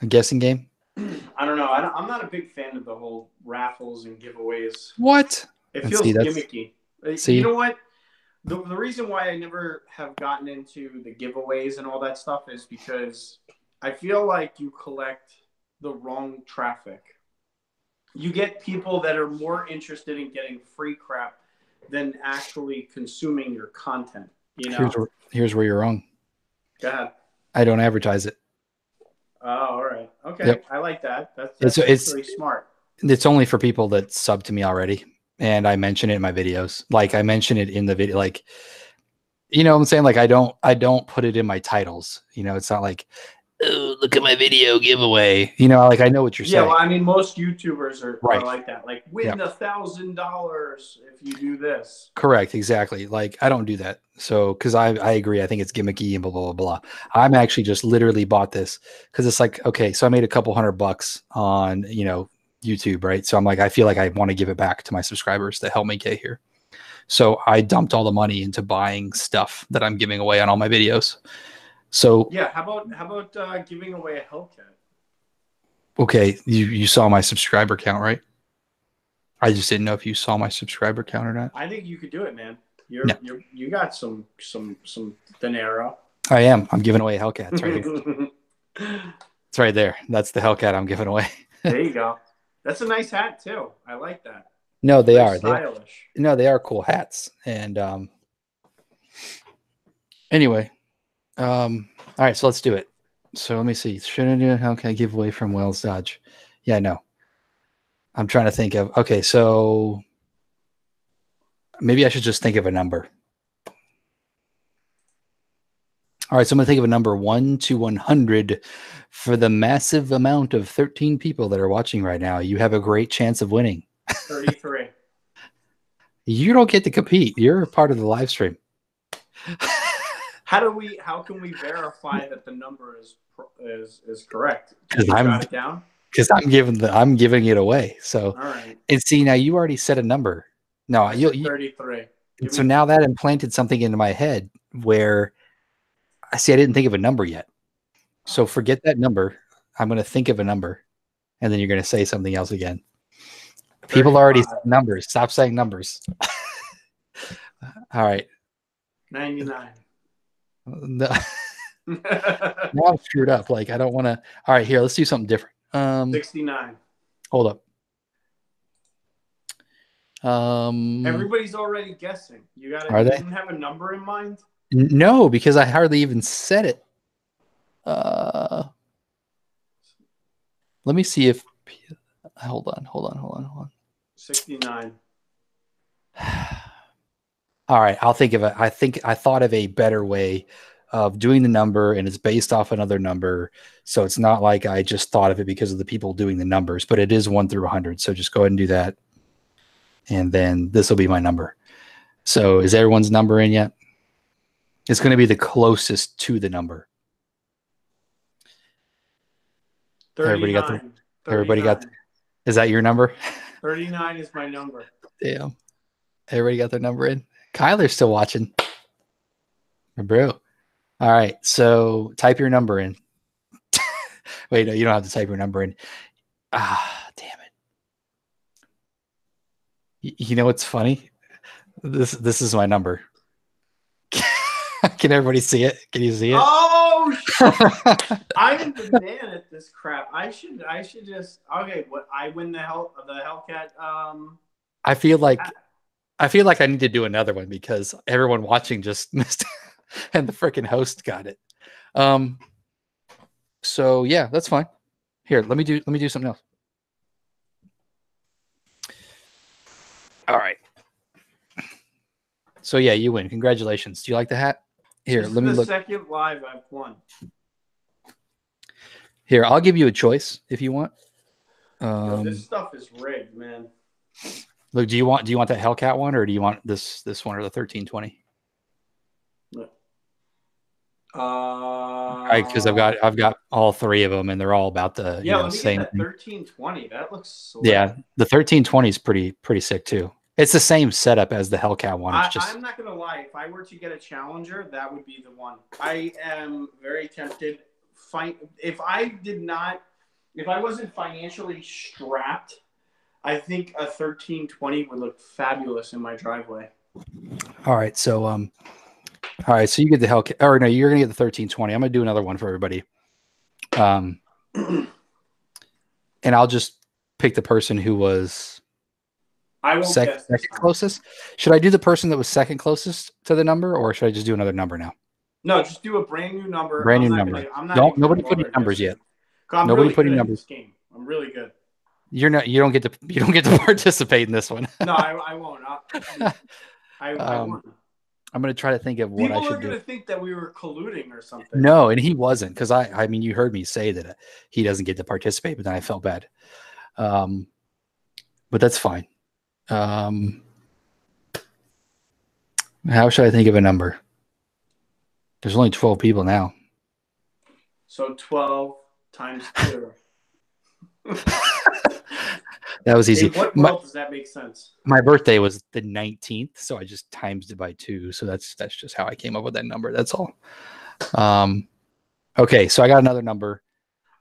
A guessing game? I don't know. I'm not a big fan of the whole raffles and giveaways. What? It feels gimmicky. See? You know what? The reason why I never have gotten into the giveaways and all that stuff is because I feel like you collect the wrong traffic. You get people that are more interested in getting free crap than actually consuming your content. You know? Here's where you're wrong. Go ahead. I don't advertise it. Oh, all right. Okay. Yep. I like that. That's really smart. It's only for people that sub to me already. And I mention it in my videos. Like I mention it in the video, like, you know what I'm saying? Like I don't put it in my titles. You know, it's not like, oh, look at my video giveaway. You know, like I know what you're saying. Yeah, well, I mean, most YouTubers are like that. Like, win $1,000 if you do this. Correct, exactly. Like, I don't do that. So, because I agree. I think it's gimmicky and blah, blah, blah, blah. I'm actually just literally bought this because it's like, okay, so I made a couple $100 on, you know, YouTube, right? So I'm like, I feel like I want to give it back to my subscribers to help me get here. So I dumped all the money into buying stuff that I'm giving away on all my videos. So Yeah. How about giving away a Hellcat? okay, you saw my subscriber count, right? I just didn't know if you saw my subscriber count or not. I think you could do it, man. No, You got some dinero. I am. I'm giving away a Hellcat. It's right here. It's right there. That's the Hellcat I'm giving away. There you go. That's a nice hat too. I like that. No, they Very are. stylish. No, they are cool hats. And anyway, all right, so let's do it. So let me see. Should I do a Hellcat giveaway from Wells Dodge? Yeah, no. I'm trying to think of. Okay, so maybe I should just think of a number. All right, so I'm going to think of a number 1 to 100 for the massive amount of 13 people that are watching right now. You have a great chance of winning. 33. You don't get to compete. You're a part of the live stream. How can we verify that the number is correct? Because jot it down. Because I'm giving it away. So, all right. And see, now you already set a number. No, you 33. So now that implanted something into my head where I didn't think of a number yet. So forget that number. I'm going to think of a number, and then you're going to say something else again. People already said numbers. Stop saying numbers. All right. 99. No. Now I'm screwed up. Like I don't want to. All right, here. Let's do something different. 69. Hold up. Everybody's already guessing. You didn't have a number in mind? No, because I hardly even said it. Let me see if. Hold on. 69. All right, I'll think of it. I thought of a better way of doing the number, and it's based off another number. So it's not like I just thought of it because of the people doing the numbers, but it is 1 through 100. So just go ahead and do that. And then this will be my number. So is everyone's number in yet? It's going to be the closest to the number. 39. Everybody got. Is that your number? 39 is my number. Damn. Everybody got their number in. Kyler's still watching. Bro. All right. So type your number in. Wait, no, you don't have to type your number in. Ah, damn it. You know what's funny? This is my number. Can everybody see it? Can you see it? Oh shit. I'm the man at this crap. I should just what I win the Hellcat I feel like I need to do another one because everyone watching just missed and the freaking host got it. So yeah, that's fine. Here, let me do something else. All right. So yeah, you win. Congratulations. Do you like the hat? Here, let me look. Second live I've won. Here, I'll give you a choice if you want. This stuff is rigged, man. Look, do you want that Hellcat one, or do you want this one or the 1320? Because I've got all three of them, and they're all about the same. Get that 1320. That looks slick. Yeah, the 1320 is pretty sick too. It's the same setup as the Hellcat one. I'm not gonna lie. If I were to get a Challenger, that would be the one. I am very tempted. If I wasn't financially strapped, I think a 1320 would look fabulous in my driveway. All right, so so you get the Hellcat, or no, you're gonna get the 1320. I'm gonna do another one for everybody. And I'll just pick the person who was second closest. Should I do the person that was second closest to the number, or should I just do another number now? No, just do a brand new number. Nobody put any numbers yet. Nobody put any numbers. Game. I'm really good. You don't get to participate in this one. No, I won't. I won't. I'm going to try to think of what I should do. People are going to think that we were colluding or something. No, and he wasn't, because I mean, you heard me say that he doesn't get to participate, but then I felt bad. But that's fine. How should I think of a number? There's only 12 people now. So 12 times 2. That was easy. In what world does that make sense? My birthday was the 19th, so I just times it by 2. So that's just how I came up with that number. That's all. Okay, so I got another number.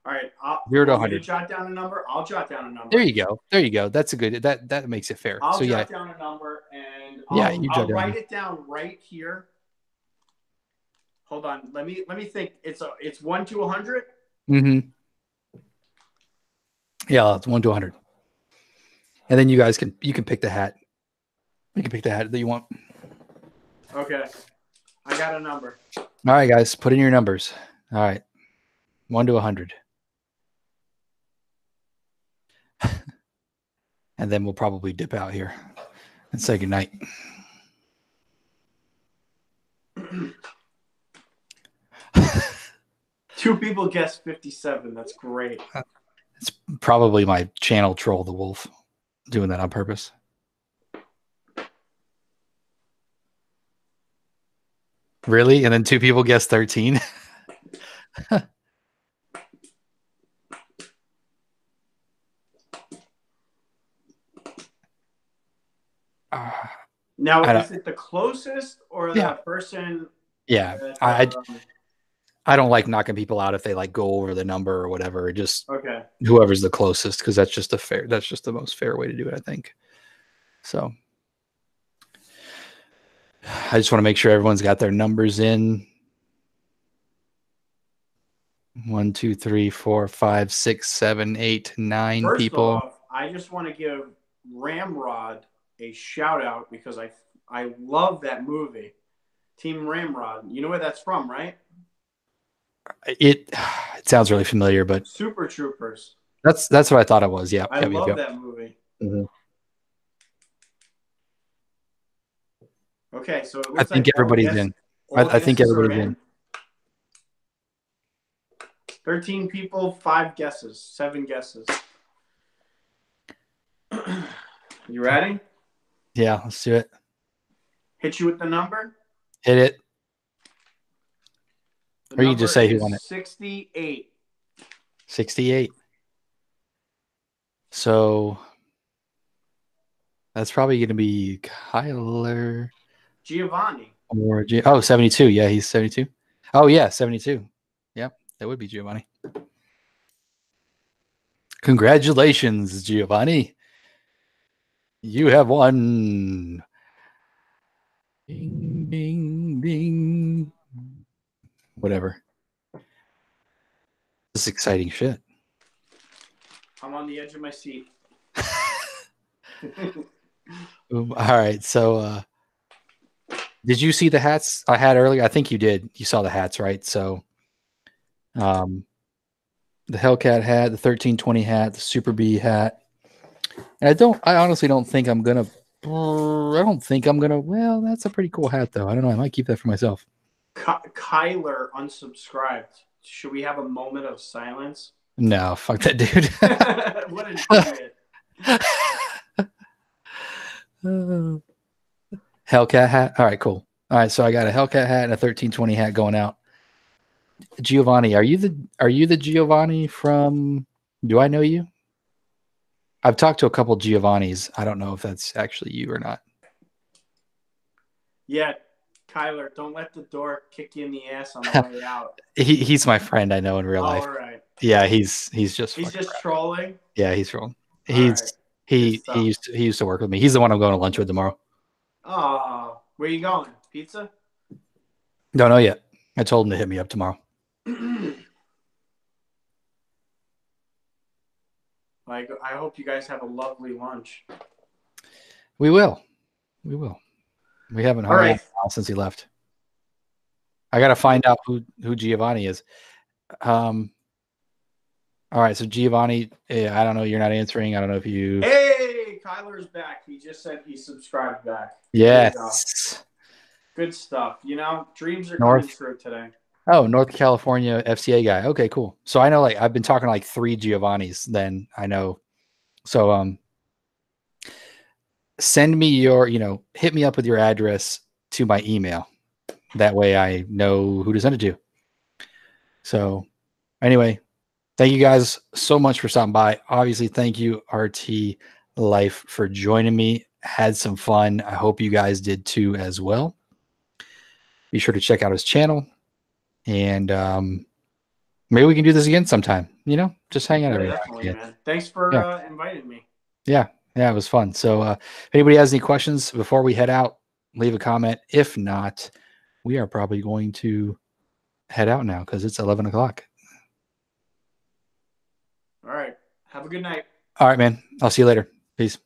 All right. 0 to want me 100. jot down a number? I'll jot down a number. There you go. There you go. That's a good. That makes it fair. I'll So yeah, jot down a number and yeah, I'll write it down right here. Hold on. Let me think. It's 1 to 100. Mm-hmm. Yeah, it's 1 to 100. And then you guys can pick the hat. You can pick the hat that you want. Okay. I got a number. All right, guys, put in your numbers. All right, 1 to 100. And then we'll probably dip out here and say goodnight. Two people guessed 57. That's great. It's probably my channel troll the wolf doing that on purpose. Really? And then 2 people guessed 13? Now, is it the closest or the person? Yeah, that, I don't like knocking people out if they like go over the number or whatever. Just okay. Whoever's the closest, because that's just the most fair way to do it, I think. So I just want to make sure everyone's got their numbers in. 1, 2, 3, 4, 5, 6, 7, 8, 9 First people. off, I just want to give Ramrod a shout out because I love that movie, Team Ramrod. You know where that's from, right? It sounds really familiar, but Super Troopers. That's what I thought it was. Yeah, I love that movie. Mm-hmm. Okay, so it I looks think like everybody's in. I think everybody's in. 13 people, 5 guesses, 7 guesses. You ready? Yeah, let's do it. Hit you with the number? Hit it. The or you just say who won it. 68. 68. So that's probably going to be Kyler. Giovanni. Or 72. Yeah, he's 72. Oh, yeah, 72. Yeah, that would be Giovanni. Congratulations, Giovanni. You have won. Ding, ding, ding. Whatever. This is exciting shit. I'm on the edge of my seat. All right. So, did you see the hats I had earlier? I think you did. You saw the hats, right? So, the Hellcat hat, the 1320 hat, the Super B hat. And I honestly don't think I'm going to, well, that's a pretty cool hat though. I don't know. I might keep that for myself. Kyler unsubscribed. Should we have a moment of silence? No, fuck that dude. What an idiot. Hellcat hat. All right, cool. All right, so I got a Hellcat hat and a 1320 hat going out. Giovanni, are you the Giovanni from Do I Know You? I've talked to a couple Giovannis. I don't know if that's actually you or not. Yeah, Kyler, don't let the door kick you in the ass on the way out. He's my friend I know in real life. All right. Yeah, he's just trolling. Yeah, he's trolling. He used to work with me. He's the one I'm going to lunch with tomorrow. Oh, where you going? Pizza? Don't know yet. I told him to hit me up tomorrow. I hope you guys have a lovely lunch. We will. We haven't hung out since he left. I got to find out who Giovanni is. All right, so Giovanni, I don't know. You're not answering. I don't know if you. Hey, Kyler's back. He just said he subscribed back. Yes. Good stuff. You know, dreams are coming true today. Oh, North California FCA guy. Okay, cool. So I know, like, I've been talking to like 3 Giovannis. Then I know. So send me your, hit me up with your address to my email. That way I know who to send it to. So anyway, thank you guys so much for stopping by. Obviously, thank you, RT Life, for joining me. Had some fun. I hope you guys did too as well. Be sure to check out his channel. And maybe we can do this again sometime. You know, just hang out Yeah, every now and definitely, again. man. Thanks for inviting me. Yeah, it was fun. So if anybody has any questions before we head out, leave a comment. If not, we are probably going to head out now because it's 11 o'clock. All right. Have a good night. All right, man. I'll see you later. Peace.